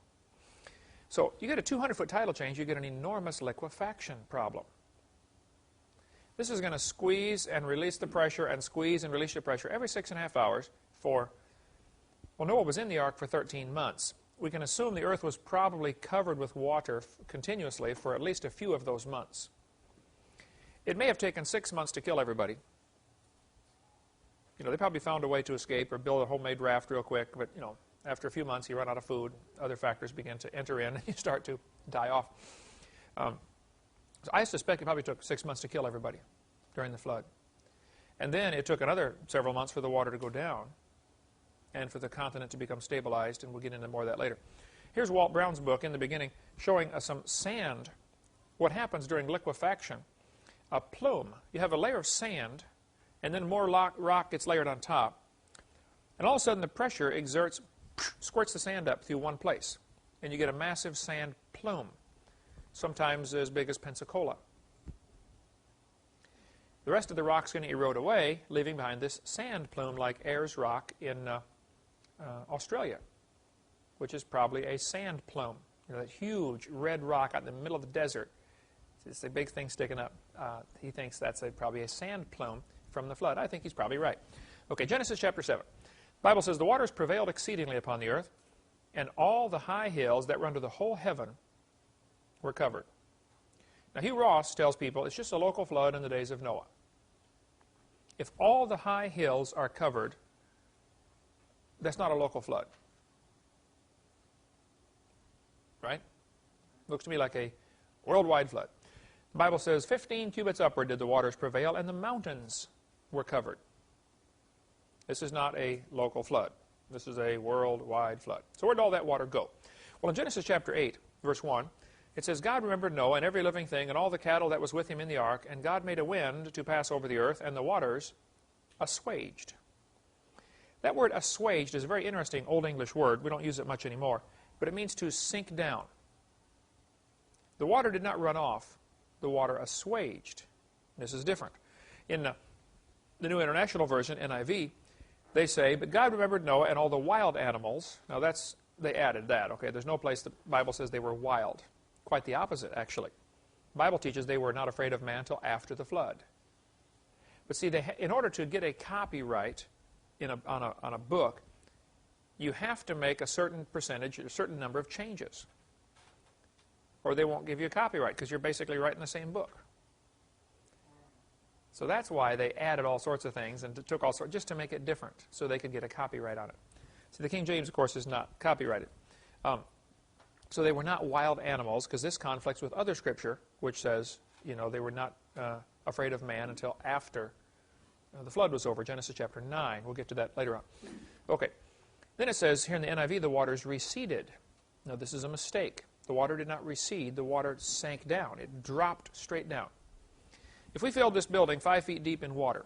So you get a 200-foot tidal change, you get an enormous liquefaction problem. This is going to squeeze and release the pressure and squeeze and release the pressure every 6.5 hours for, well, Noah was in the ark for 13 months. We can assume the Earth was probably covered with water continuously for at least a few of those months. It may have taken 6 months to kill everybody. They probably found a way to escape or build a homemade raft real quick, but, after a few months you run out of food, other factors begin to enter in, and you start to die off. So I suspect it probably took 6 months to kill everybody during the flood. And then it took another several months for the water to go down. and for the continent to become stabilized, and we'll get into more of that later. Here's Walt Brown's book in the beginning showing some sand, what happens during liquefaction. A plume. You have a layer of sand, and then more rock gets layered on top. And all of a sudden the pressure exerts, squirts the sand up through one place. And you get a massive sand plume, sometimes as big as Pensacola. The rest of the rock's going to erode away, leaving behind this sand plume like Ayers Rock in Australia, which is probably a sand plume. You know, that huge red rock out in the middle of the desert. It's a big thing sticking up. He thinks that's probably a sand plume from the flood. I think he's probably right. Okay, Genesis chapter 7. The Bible says, the waters prevailed exceedingly upon the earth, and all the high hills that run to the whole heaven were covered. Now, Hugh Ross tells people it's just a local flood in the days of Noah. If all the high hills are covered, that's not a local flood. Right? Looks to me like a worldwide flood. The Bible says 15 cubits upward did the waters prevail, and the mountains were covered. This is not a local flood. This is a worldwide flood. So where did all that water go? Well, in Genesis chapter 8, verse 1, it says, God remembered Noah and every living thing and all the cattle that was with him in the ark, and God made a wind to pass over the earth, and the waters assuaged. That word assuaged is a very interesting Old English word. We don't use it much anymore. But it means to sink down. The water did not run off. The water assuaged. This is different. In the New International Version, NIV, they say, but God remembered Noah and all the wild animals. Now they added that. Okay, there's no place the Bible says they were wild. Quite the opposite, actually. The Bible teaches they were not afraid of man until after the flood. But see, in order to get a copyright on a book, you have to make a certain percentage, a certain number of changes. Or they won't give you a copyright, because you're basically writing the same book. So that's why they added all sorts of things and took all sorts, just to make it different, so they could get a copyright on it. See, the King James, of course, is not copyrighted. So they were not wild animals, because this conflicts with other scripture, which says, you know, they were not afraid of man until after the flood was over. Genesis chapter 9. We'll get to that later on. Okay. Then it says here in the NIV, the waters receded. Now, this is a mistake. The water did not recede. The water sank down. It dropped straight down. If we filled this building 5 feet deep in water,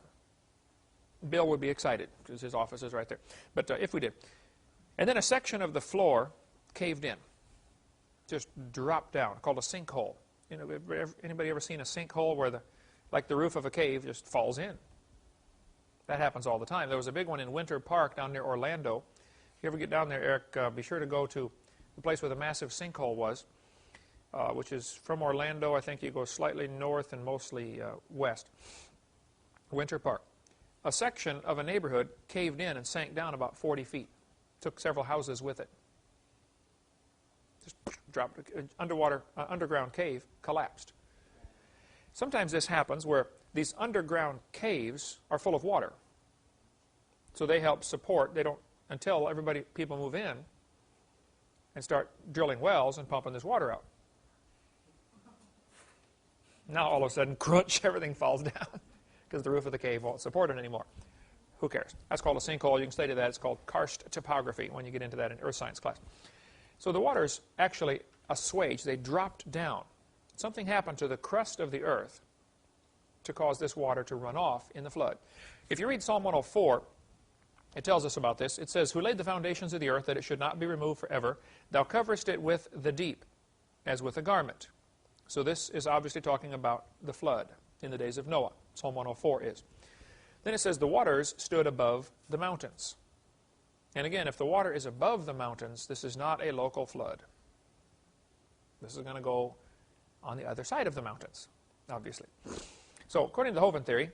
Bill would be excited, because his office is right there. But if we did. And then a section of the floor caved in. Just dropped down, called a sinkhole. You know, anybody ever seen a sinkhole where like the roof of a cave just falls in? That happens all the time. There was a big one in Winter Park down near Orlando. If you ever get down there, Eric, be sure to go to the place where the massive sinkhole was, which is from Orlando. I think you go slightly north and mostly west. Winter Park. A section of a neighborhood caved in and sank down about 40 feet. Took several houses with it. Just dropped. Underground cave collapsed. Sometimes this happens where these underground caves are full of water. So they help support, they don't, until people move in and start drilling wells and pumping this water out. Now all of a sudden, crunch, everything falls down because the roof of the cave won't support it anymore. Who cares? That's called a sinkhole. You can study that. It's called karst topography when you get into that in earth science class. So the waters actually assuaged. They dropped down. Something happened to the crust of the earth to cause this water to run off in the flood. If you read Psalm 104, it tells us about this. It says, who laid the foundations of the earth that it should not be removed forever? Thou coverest it with the deep, as with a garment. So this is obviously talking about the flood in the days of Noah. Psalm 104 is. Then it says, the waters stood above the mountains. And again, if the water is above the mountains, this is not a local flood. This is going to go on the other side of the mountains, obviously. So, according to the Hovind theory,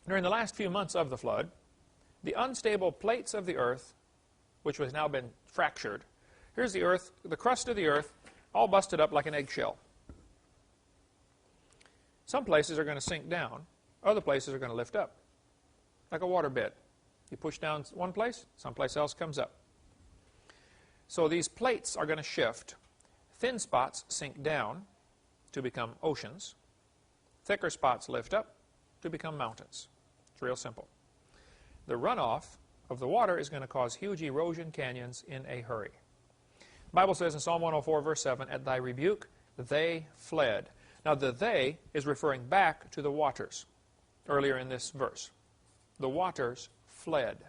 during the last few months of the flood, the unstable plates of the earth, which has now been fractured, here's the earth, the crust of the earth, all busted up like an eggshell. Some places are going to sink down. Other places are going to lift up, like a waterbed. You push down one place, someplace else comes up. So these plates are going to shift. Thin spots sink down to become oceans. Thicker spots lift up to become mountains. It's real simple. The runoff of the water is going to cause huge erosion canyons in a hurry. The Bible says in Psalm 104, verse 7, "At thy rebuke they fled." Now the "they" is referring back to the waters earlier in this verse. The waters fled.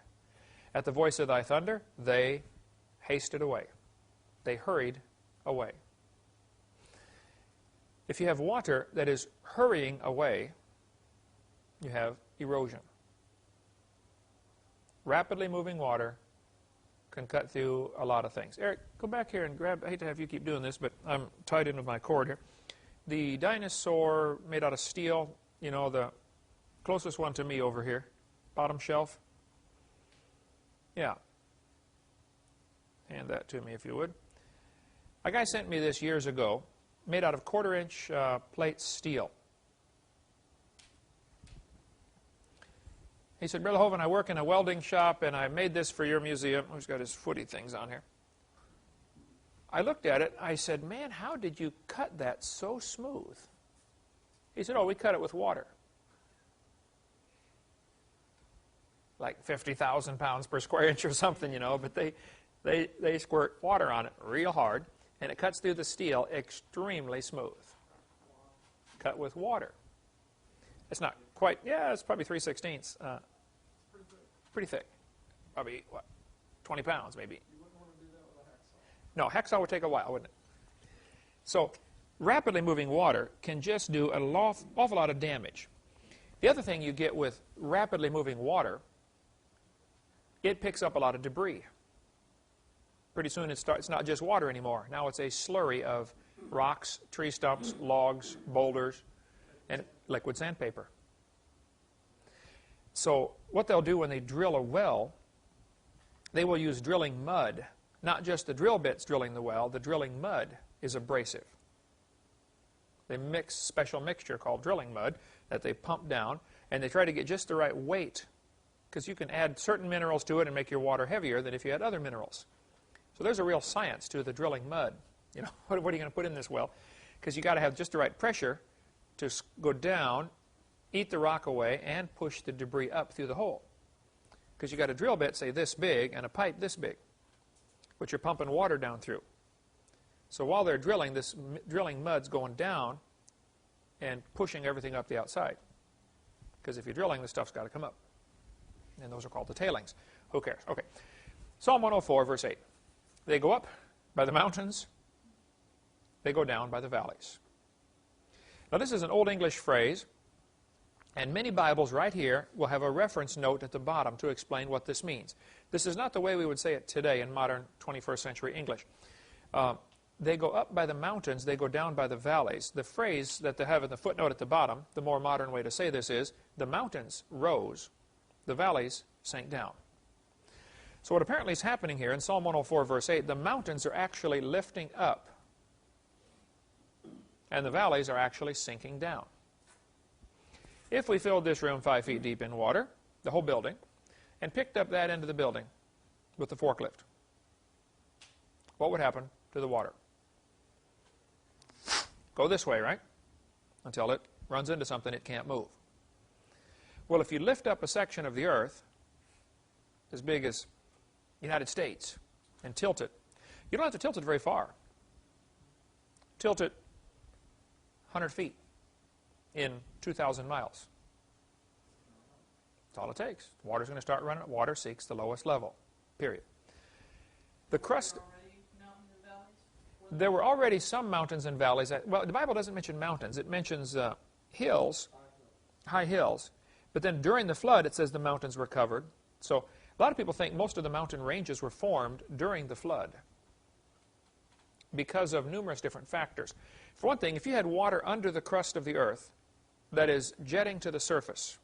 At the voice of thy thunder, they hasted away. They hurried away. If you have water that is hurrying away, you have erosion. Rapidly moving water can cut through a lot of things. Eric, go back here and grab, I hate to have you keep doing this, but I'm tied into my cord here. The dinosaur made out of steel, you know, the closest one to me over here, bottom shelf. Yeah. Hand that to me if you would. A guy sent me this years ago, made out of 1/4-inch plate steel. He said, "Brother Hovind, I work in a welding shop, and I made this for your museum." He's got his footy things on here. I looked at it. I said, "Man, how did you cut that so smooth?" He said, "Oh, we cut it with water. Like 50,000 pounds per square inch or something, you know, but they squirt water on it real hard, and it cuts through the steel extremely smooth. Cut with water. It's not quite, yeah, it's probably 3/16. Pretty thick. Probably, what, 20 pounds maybe. You wouldn't want to do that with a hacksaw. No, hacksaw would take a while, wouldn't it? So rapidly moving water can just do an awful lot of damage. The other thing you get with rapidly moving water, it picks up a lot of debris. Pretty soon it's not just water anymore. Now it's a slurry of rocks, tree stumps, logs, boulders, and liquid sandpaper. So what they'll do when they drill a well, they will use drilling mud. Not just the drill bits drilling the well, the drilling mud is abrasive. They mix special mixture called drilling mud that they pump down, and they try to get just the right weight, because you can add certain minerals to it and make your water heavier than if you had other minerals. So there's a real science to the drilling mud. You know, what are you going to put in this well? Because you got to have just the right pressure to go down, eat the rock away, and push the debris up through the hole. Because you got a drill bit, say this big, and a pipe this big, which you're pumping water down through. So while they're drilling, this drilling mud's going down and pushing everything up the outside. Because if you're drilling, the stuff's got to come up. And those are called the tailings. Who cares? Okay. Psalm 104, verse 8. They go up by the mountains. They go down by the valleys. Now this is an Old English phrase, and many Bibles right here will have a reference note at the bottom to explain what this means. This is not the way we would say it today in modern 21st century English. They go up by the mountains, they go down by the valleys. The phrase that they have in the footnote at the bottom, the more modern way to say this is, the mountains rose, the valleys sank down. So what apparently is happening here in Psalm 104, verse 8, the mountains are actually lifting up, and the valleys are actually sinking down. If we filled this room 5 feet deep in water, the whole building, and picked up that end of the building with the forklift, what would happen to the water? Go this way, right? Until it runs into something it can't move. Well, if you lift up a section of the earth as big as the United States and tilt it, you don't have to tilt it very far. Tilt it 100 feet in 2,000 miles. That's all it takes. Water's going to start running. Water seeks the lowest level, period. The crust... There were already some mountains and valleys. Well, the Bible doesn't mention mountains. It mentions hills, high hills. But then during the flood, it says the mountains were covered. So a lot of people think most of the mountain ranges were formed during the flood because of numerous different factors. For one thing, if you had water under the crust of the earth that is jetting to the surface,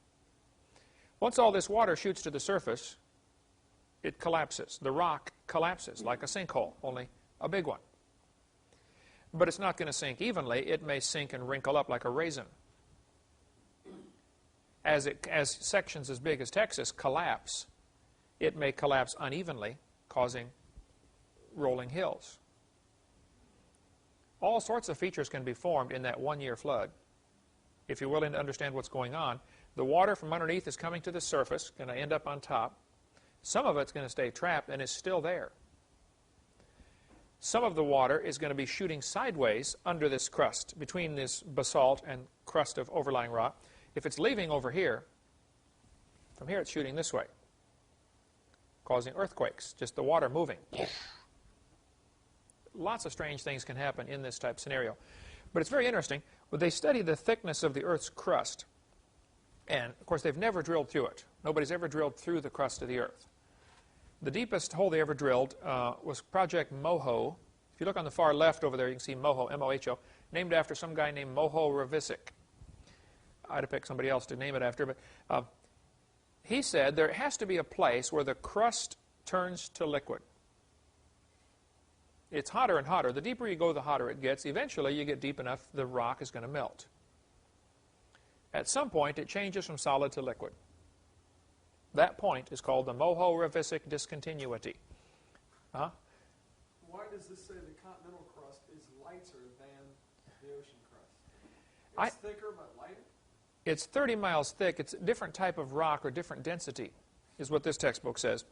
once all this water shoots to the surface, it collapses. The rock collapses like a sinkhole, only a big one. But it's not going to sink evenly. It may sink and wrinkle up like a raisin. As sections as big as Texas collapse, it may collapse unevenly, causing rolling hills. All sorts of features can be formed in that one-year flood. If you're willing to understand what's going on, the water from underneath is coming to the surface, going to end up on top. Some of it's going to stay trapped and is still there. Some of the water is going to be shooting sideways under this crust, between this basalt and crust of overlying rock. If it's leaving over here, from here it's shooting this way, causing earthquakes, just the water moving. Lots of strange things can happen in this type scenario. But it's very interesting. When they study the thickness of the Earth's crust, and of course they've never drilled through it. Nobody's ever drilled through the crust of the Earth. The deepest hole they ever drilled was Project Moho. If you look on the far left over there, you can see Moho, M-O-H-O, named after some guy named Mohorovicic. I'd have picked somebody else to name it after, but he said there has to be a place where the crust turns to liquid. It's hotter and hotter. The deeper you go, the hotter it gets. Eventually, you get deep enough, the rock is going to melt. At some point, it changes from solid to liquid. That point is called the Mohorovicic discontinuity. Why does this say the continental crust is lighter than the ocean crust? It's thicker but lighter? It's 30 miles thick. It's a different type of rock or different density, is what this textbook says.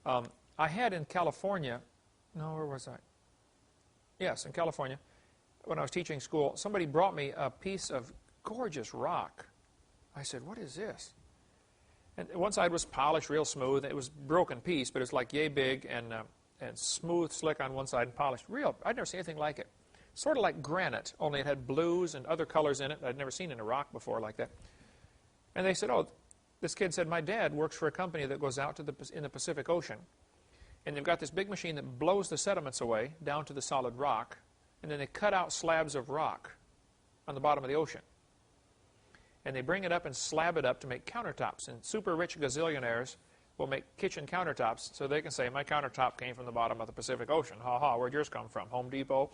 I had in California, no, where was I? Yes, in California, when I was teaching school, somebody brought me a piece of gorgeous rock. I said, what is this? And one side was polished real smooth. It was a broken piece, but it was like yay big and smooth, slick on one side and polished. Real, I'd never seen anything like it. Sort of like granite, only it had blues and other colors in it I'd never seen in a rock before like that. And they said, oh, this kid said, my dad works for a company that goes out to in the Pacific Ocean. And they've got this big machine that blows the sediments away down to the solid rock. And then they cut out slabs of rock on the bottom of the ocean. And they bring it up and slab it up to make countertops. And super rich gazillionaires will make kitchen countertops so they can say, my countertop came from the bottom of the Pacific Ocean. Ha ha, where'd yours come from? Home Depot?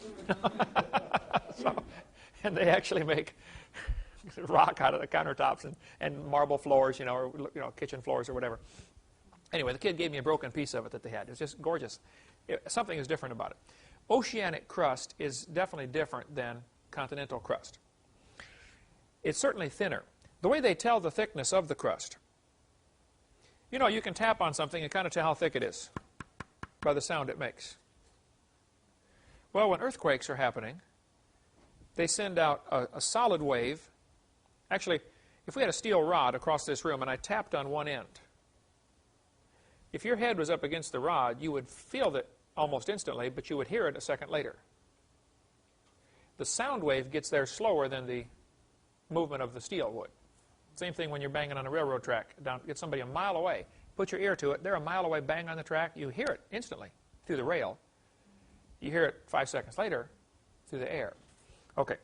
And they actually make rock out of the countertops and marble floors, or kitchen floors or whatever. Anyway, the kid gave me a broken piece of it that they had. It was just gorgeous. Something is different about it. Oceanic crust is definitely different than continental crust. It's certainly thinner. The way they tell the thickness of the crust, you can tap on something and kind of tell how thick it is by the sound it makes. Well, when earthquakes are happening, they send out a solid wave. Actually, if we had a steel rod across this room and I tapped on one end, if your head was up against the rod, you would feel it almost instantly, but you would hear it a second later. The sound wave gets there slower than the movement of the steel would. Same thing when you're banging on a railroad track. Get somebody a mile away. Put your ear to it. They're a mile away, bang on the track. You hear it instantly through the rail. You hear it 5 seconds later through the air. Okay.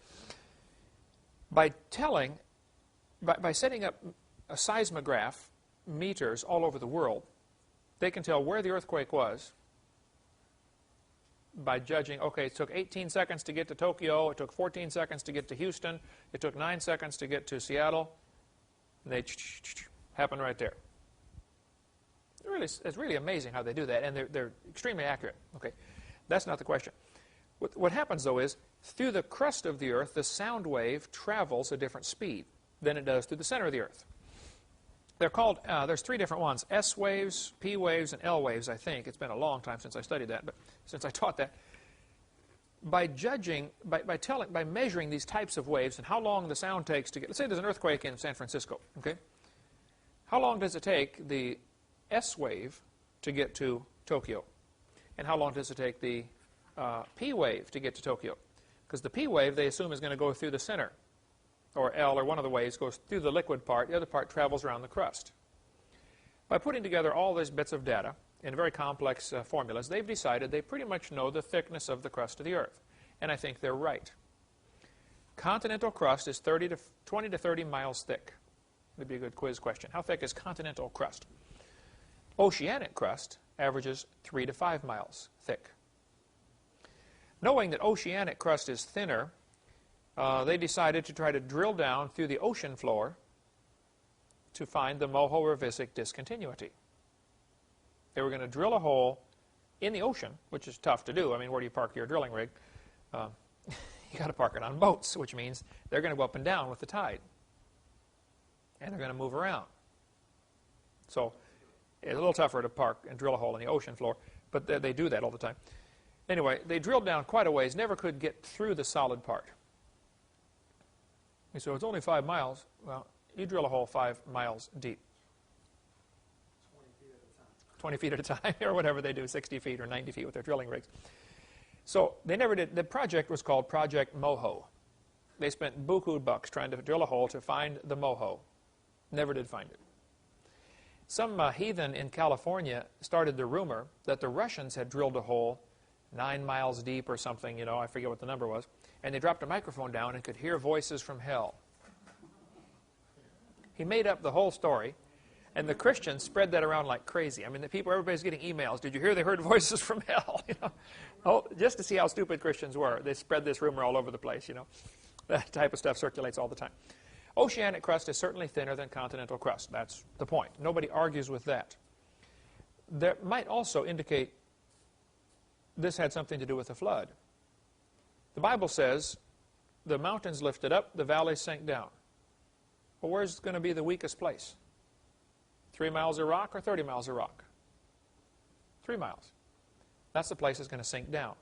By setting up a seismograph meters all over the world, they can tell where the earthquake was by judging, okay, it took 18 seconds to get to Tokyo, it took 14 seconds to get to Houston, it took 9 seconds to get to Seattle, and they happen right there. It's really amazing how they do that, and they're extremely accurate. Okay, that's not the question. What happens, though, is through the crust of the Earth, the sound wave travels a different speed than it does through the center of the Earth. They're called, there's 3 different ones, S waves, P waves, and L waves, I think. It's been a long time since I studied that, but since I taught that. By judging, by measuring these types of waves and how long the sound takes to get, let's say there's an earthquake in San Francisco, okay? How long does it take the S wave to get to Tokyo? And how long does it take the P wave to get to Tokyo? Because the P wave, they assume, is going to go through the center. Or L, or one of the waves, goes through the liquid part. The other part travels around the crust. By putting together all these bits of data in very complex formulas, they've decided they pretty much know the thickness of the crust of the Earth. And I think they're right. Continental crust is 20 to 30 miles thick. Would be a good quiz question. How thick is continental crust? Oceanic crust averages 3 to 5 miles thick. Knowing that oceanic crust is thinner, they decided to try to drill down through the ocean floor to find the Mohorovicic discontinuity. They were going to drill a hole in the ocean, which is tough to do. I mean, where do you park your drilling rig? You got to park it on boats, which means they're going to go up and down with the tide. And they're going to move around. So It's a little tougher to park and drill a hole in the ocean floor, but they do that all the time. Anyway, they drilled down quite a ways, never could get through the solid part. And so it's only 5 miles. Well, you drill a hole 5 miles deep. 20 feet at a time, or whatever they do, 60 feet or 90 feet with their drilling rigs. So they never did. The project was called Project Moho. They spent buku bucks trying to drill a hole to find the Moho. Never did find it. Some heathen in California started the rumor that the Russians had drilled a hole 9 miles deep or something, you know, I forget what the number was, and they dropped a microphone down and could hear voices from hell. He made up the whole story, and the Christians spread that around like crazy. I mean, the people, everybody's getting emails. Did you hear they heard voices from hell? You know? Oh, just to see how stupid Christians were, they spread this rumor all over the place, you know. That type of stuff circulates all the time. Oceanic crust is certainly thinner than continental crust. That's the point. Nobody argues with that. That might also indicate this had something to do with the flood. The Bible says the mountains lifted up, the valleys sank down. Well, where's going to be the weakest place? 3 miles of rock or 30 miles of rock? 3 miles. That's the place that's going to sink down.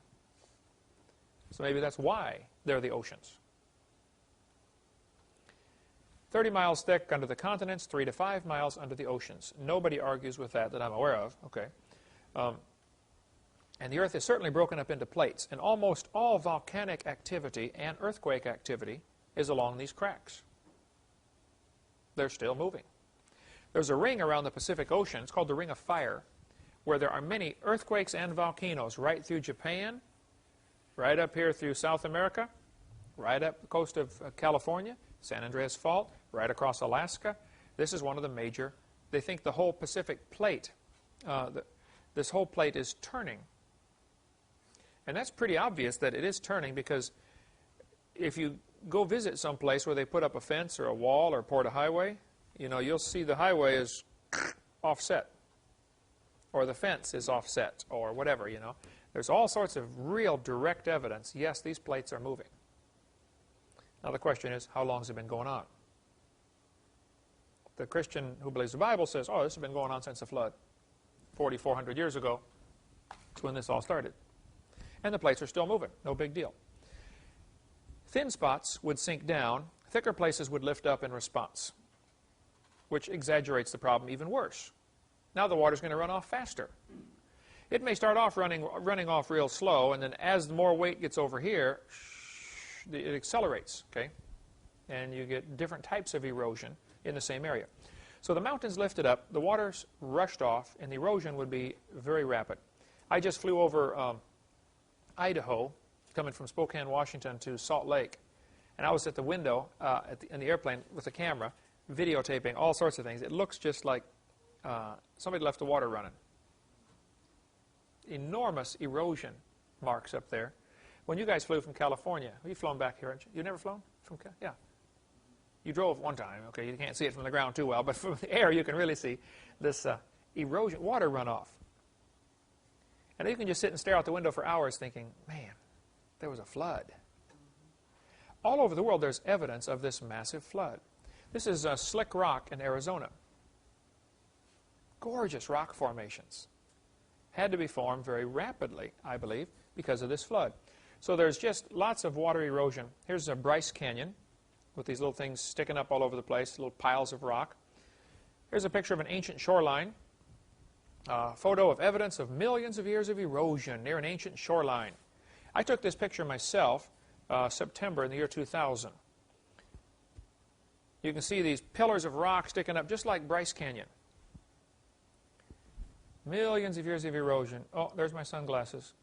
So maybe that's why they're the oceans. 30 miles thick under the continents, 3 to 5 miles under the oceans. Nobody argues with that I'm aware of. Okay. And the earth is certainly broken up into plates. And almost all volcanic activity and earthquake activity is along these cracks. They're still moving. There's a ring around the Pacific Ocean. It's called the Ring of Fire, where there are many earthquakes and volcanoes right through Japan, right up here through South America, right up the coast of California, San Andreas Fault, right across Alaska. This is one of the major, they think the whole Pacific plate, this whole plate is turning. And that's pretty obvious that it is turning, because if you go visit some place where they put up a fence or a wall or poured a highway, you know, you'll see the highway is offset, or the fence is offset, or whatever, you know. There's all sorts of real direct evidence. Yes, these plates are moving. Now the question is, how long has it been going on? The Christian who believes the Bible says, oh, this has been going on since the flood. 4,400 years ago, that's when this all started. And the plates are still moving. No big deal. Thin spots would sink down. Thicker places would lift up in response, which exaggerates the problem even worse. Now the water's going to run off faster. It may start off running off real slow, and then as more weight gets over here, it accelerates, okay? And you get different types of erosion in the same area. So the mountains lifted up, the water's rushed off, and the erosion would be very rapid. I just flew over Idaho, coming from Spokane, Washington to Salt Lake, and I was at the window in the airplane with a camera, videotaping all sorts of things. It looks just like somebody left the water running. Enormous erosion marks up there. When you guys flew from California, you've flown back here, haven't you? You've never flown from California? Yeah. You drove one time. Okay, you can't see it from the ground too well, but from the air you can really see this erosion, water runoff. And you can just sit and stare out the window for hours thinking, man, there was a flood. All over the world there's evidence of this massive flood. This is Slick Rock in Arizona. Gorgeous rock formations. Had to be formed very rapidly, I believe, because of this flood. So there's just lots of water erosion. Here's a Bryce Canyon with these little things sticking up all over the place, little piles of rock. Here's a picture of an ancient shoreline. Photo of evidence of millions of years of erosion near an ancient shoreline. I took this picture myself September in the year 2000. You can see these pillars of rock sticking up just like Bryce Canyon. Millions of years of erosion. Oh, there's my sunglasses.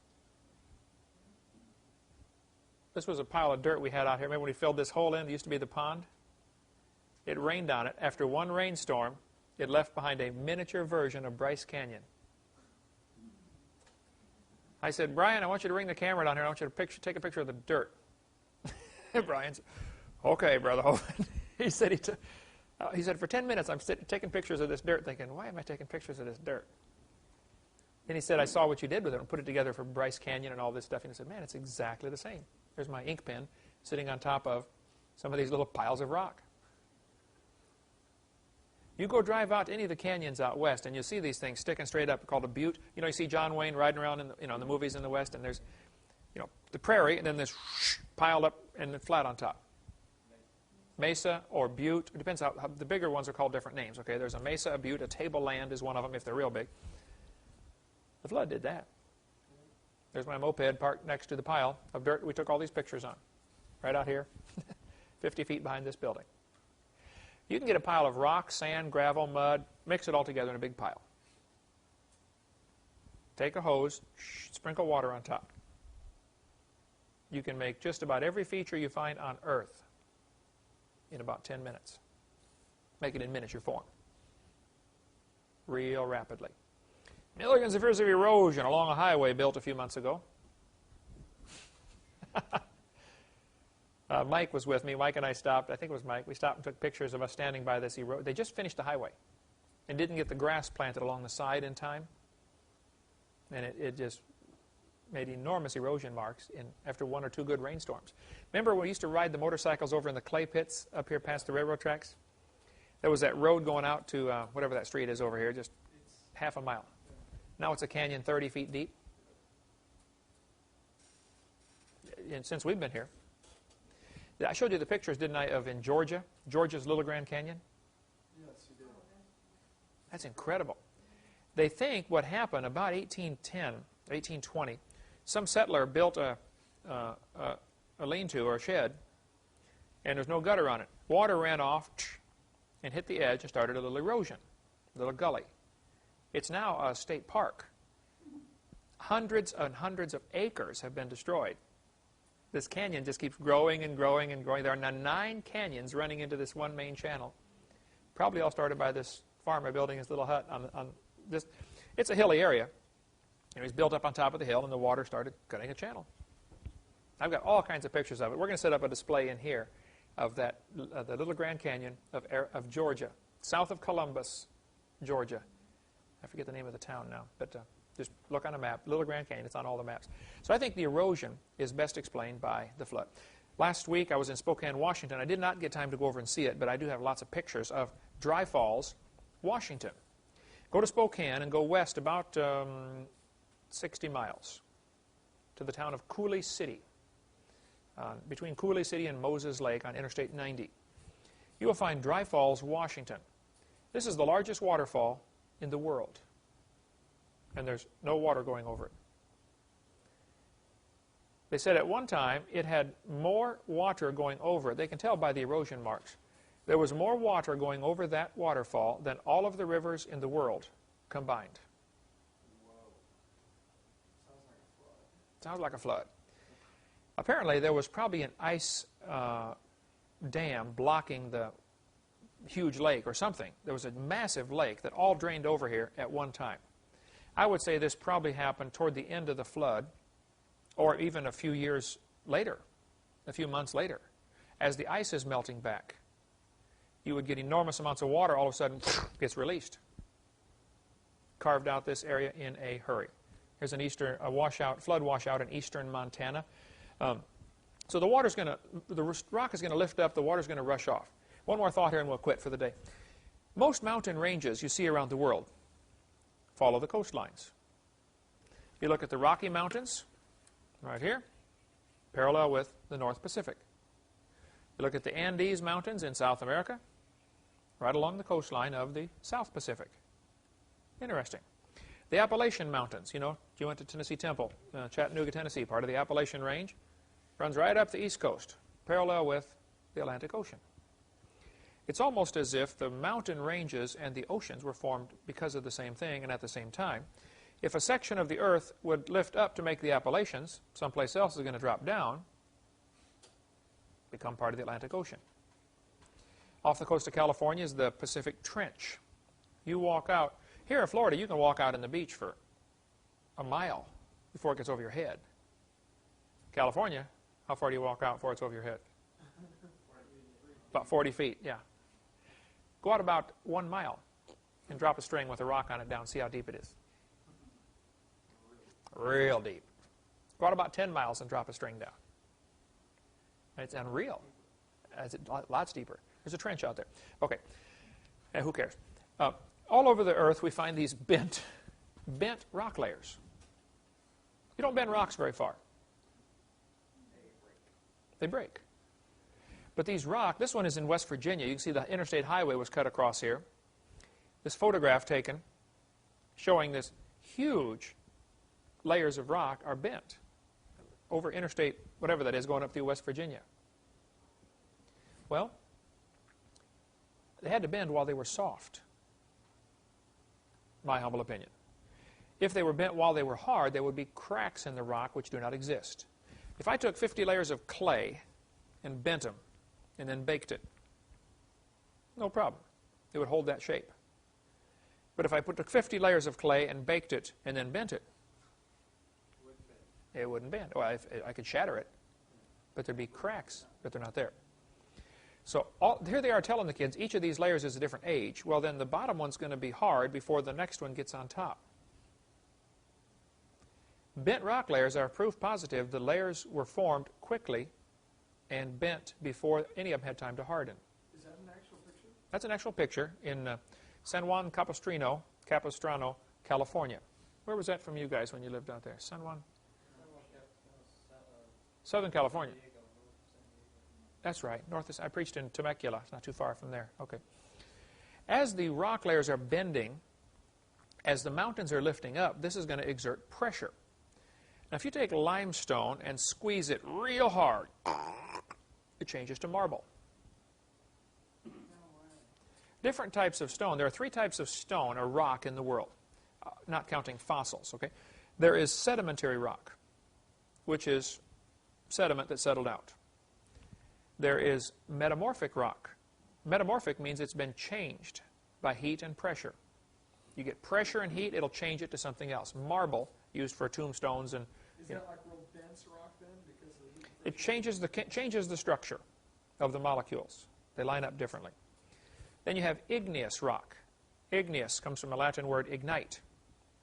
This was a pile of dirt we had out here. Remember when we filled this hole in? It used to be the pond. It rained on it. After one rainstorm, it left behind a miniature version of Bryce Canyon. I said, Brian, I want you to bring the camera down here. I want you to take a picture of the dirt. Brian said, okay, Brother Hovind. He said, for 10 minutes I'm taking pictures of this dirt, thinking, why am I taking pictures of this dirt? Then he said, I saw what you did with it and put it together for Bryce Canyon and all this stuff. And he said, man, it's exactly the same. There's my ink pen sitting on top of some of these little piles of rock. You go drive out to any of the canyons out west, and you'll see these things sticking straight up called a butte. You know, you see John Wayne riding around in the, in the movies in the west, and there's, the prairie, and then there's piled up and then flat on top. Mesa or butte. It depends how the bigger ones are called different names. Okay, there's a mesa, a butte, a tableland is one of them if they're real big. The flood did that. There's my moped parked next to the pile of dirt we took all these pictures on. Right out here, 50 feet behind this building. You can get a pile of rock, sand, gravel, mud, mix it all together in a big pile. Take a hose, sprinkle water on top. You can make just about every feature you find on Earth in about 10 minutes. Make it in miniature form. Real rapidly. Millions of years of erosion along a highway built a few months ago. Mike was with me. Mike and I stopped. I think it was Mike. We stopped and took pictures of us standing by this erosion. They just finished the highway and didn't get the grass planted along the side in time. And it just made enormous erosion marks after 1 or 2 good rainstorms. Remember when we used to ride the motorcycles over in the clay pits up here past the railroad tracks? There was that road going out to whatever that street is over here, just half a mile. Now it's a canyon 30 feet deep. And since we've been here. I showed you the pictures, didn't I, of in Georgia, Georgia's Little Grand Canyon? Yes, you did. That's incredible. They think what happened about 1810, 1820, some settler built a lean-to or a shed, and there's no gutter on it. Water ran off and hit the edge and started a little erosion, a little gully. It's now a state park. Hundreds and hundreds of acres have been destroyed. This canyon just keeps growing and growing and growing. There are now 9 canyons running into this one main channel. Probably all started by this farmer building his little hut on this. It's a hilly area. He's built up on top of the hill, and the water started cutting a channel. I've got all kinds of pictures of it. We're going to set up a display in here of that, the Little Grand Canyon of Georgia, south of Columbus, Georgia. I forget the name of the town now, but just look on a map. Little Grand Canyon, it's on all the maps. So I think the erosion is best explained by the flood. Last week I was in Spokane, Washington. I did not get time to go over and see it, but I do have lots of pictures of Dry Falls, Washington. Go to Spokane and go west about 60 miles to the town of Coulee City, between Coulee City and Moses Lake on Interstate 90. You will find Dry Falls, Washington. This is the largest waterfall in the world, and there's no water going over it. They said at one time it had more water going over it. They can tell by the erosion marks. There was more water going over that waterfall than all of the rivers in the world combined. Whoa. Sounds like a flood. Sounds like a flood. Apparently there was probably an ice dam blocking the huge lake or something. There was a massive lake that all drained over here at one time. I would say this probably happened toward the end of the flood, or even a few years later, a few months later, as the ice is melting back. You would get enormous amounts of water all of a sudden gets released. Carved out this area in a hurry. Here's a flood washout in eastern Montana. So the rock is going to lift up, the water's going to rush off. One more thought here and we'll quit for the day. Most mountain ranges you see around the world follow the coastlines. You look at the Rocky Mountains, right here, parallel with the North Pacific. You look at the Andes Mountains in South America, right along the coastline of the South Pacific. Interesting. The Appalachian Mountains, you went to Tennessee Temple, Chattanooga, Tennessee, part of the Appalachian Range, runs right up the East Coast, parallel with the Atlantic Ocean. It's almost as if the mountain ranges and the oceans were formed because of the same thing and at the same time. If a section of the earth would lift up to make the Appalachians, someplace else is going to drop down, become part of the Atlantic Ocean. Off the coast of California is the Pacific Trench. You walk out, here in Florida, you can walk out on the beach for a mile before it gets over your head. California, how far do you walk out before it's over your head? About 40 feet, yeah. Go out about 1 mile and drop a string with a rock on it down, see how deep it is. Real deep. Go out about 10 miles and drop a string down. It's unreal. Lots deeper. There's a trench out there. Okay. who cares? All over the Earth, we find these bent rock layers. You don't bend rocks very far. They break. But these this one is in West Virginia. You can see the interstate highway was cut across here. This photograph taken showing this huge layers of rock are bent over interstate, whatever that is, going up through West Virginia. Well, they had to bend while they were soft, my humble opinion. If they were bent while they were hard, there would be cracks in the rock which do not exist. If I took 50 layers of clay and bent them and then baked it, no problem. It would hold that shape. But if I took 50 layers of clay and baked it and then bent it, it wouldn't bend. Well, I could shatter it, but there'd be cracks, but they're not there. So here they are telling the kids each of these layers is a different age. Well, then the bottom one's going to be hard before the next one gets on top. Bent rock layers are proof positive the layers were formed quickly and bent before any of them had time to harden. Is that an actual picture? That's an actual picture in San Juan Capistrano, California. Where was that from you guys when you lived out there? San Juan? Southern California. That's right. I preached in Temecula. It's not too far from there. Okay. As the rock layers are bending, as the mountains are lifting up, this is going to exert pressure. Now, if you take limestone and squeeze it real hard, it changes to marble. Different types of stone. There are 3 types of stone or rock in the world, not counting fossils. Okay, there is sedimentary rock, which is sediment that settled out. There is metamorphic rock. Metamorphic means it's been changed by heat and pressure. You get pressure and heat, it'll change it to something else. Marble, used for tombstones and. Is that like real dense rock then? Because of the heat It changes the structure of the molecules. They line up differently. Then you have igneous rock. Igneous comes from a Latin word ignite.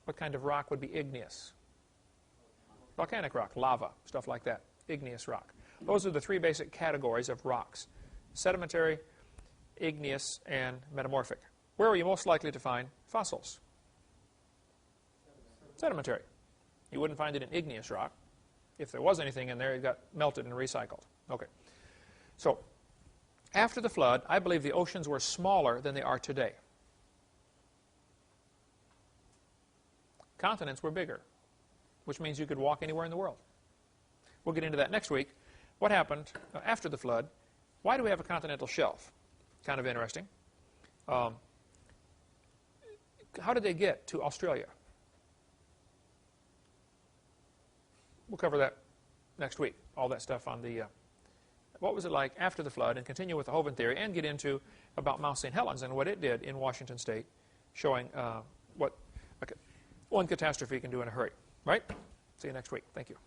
What kind of rock would be igneous? Volcanic rock, lava, stuff like that. Igneous rock. Those are the 3 basic categories of rocks: sedimentary, igneous, and metamorphic. Where are you most likely to find fossils? Sedimentary. You wouldn't find it in igneous rock. If there was anything in there, it got melted and recycled. Okay. So, after the flood, I believe the oceans were smaller than they are today. Continents were bigger, which means you could walk anywhere in the world. We'll get into that next week. What happened after the flood? Why do we have a continental shelf? Kind of interesting. How did they get to Australia? We'll cover that next week, all that stuff on the, what was it like after the flood, and continue with the Hovind theory, and get into about Mount St. Helens and what it did in Washington State, showing what one catastrophe can do in a hurry. Right? See you next week. Thank you.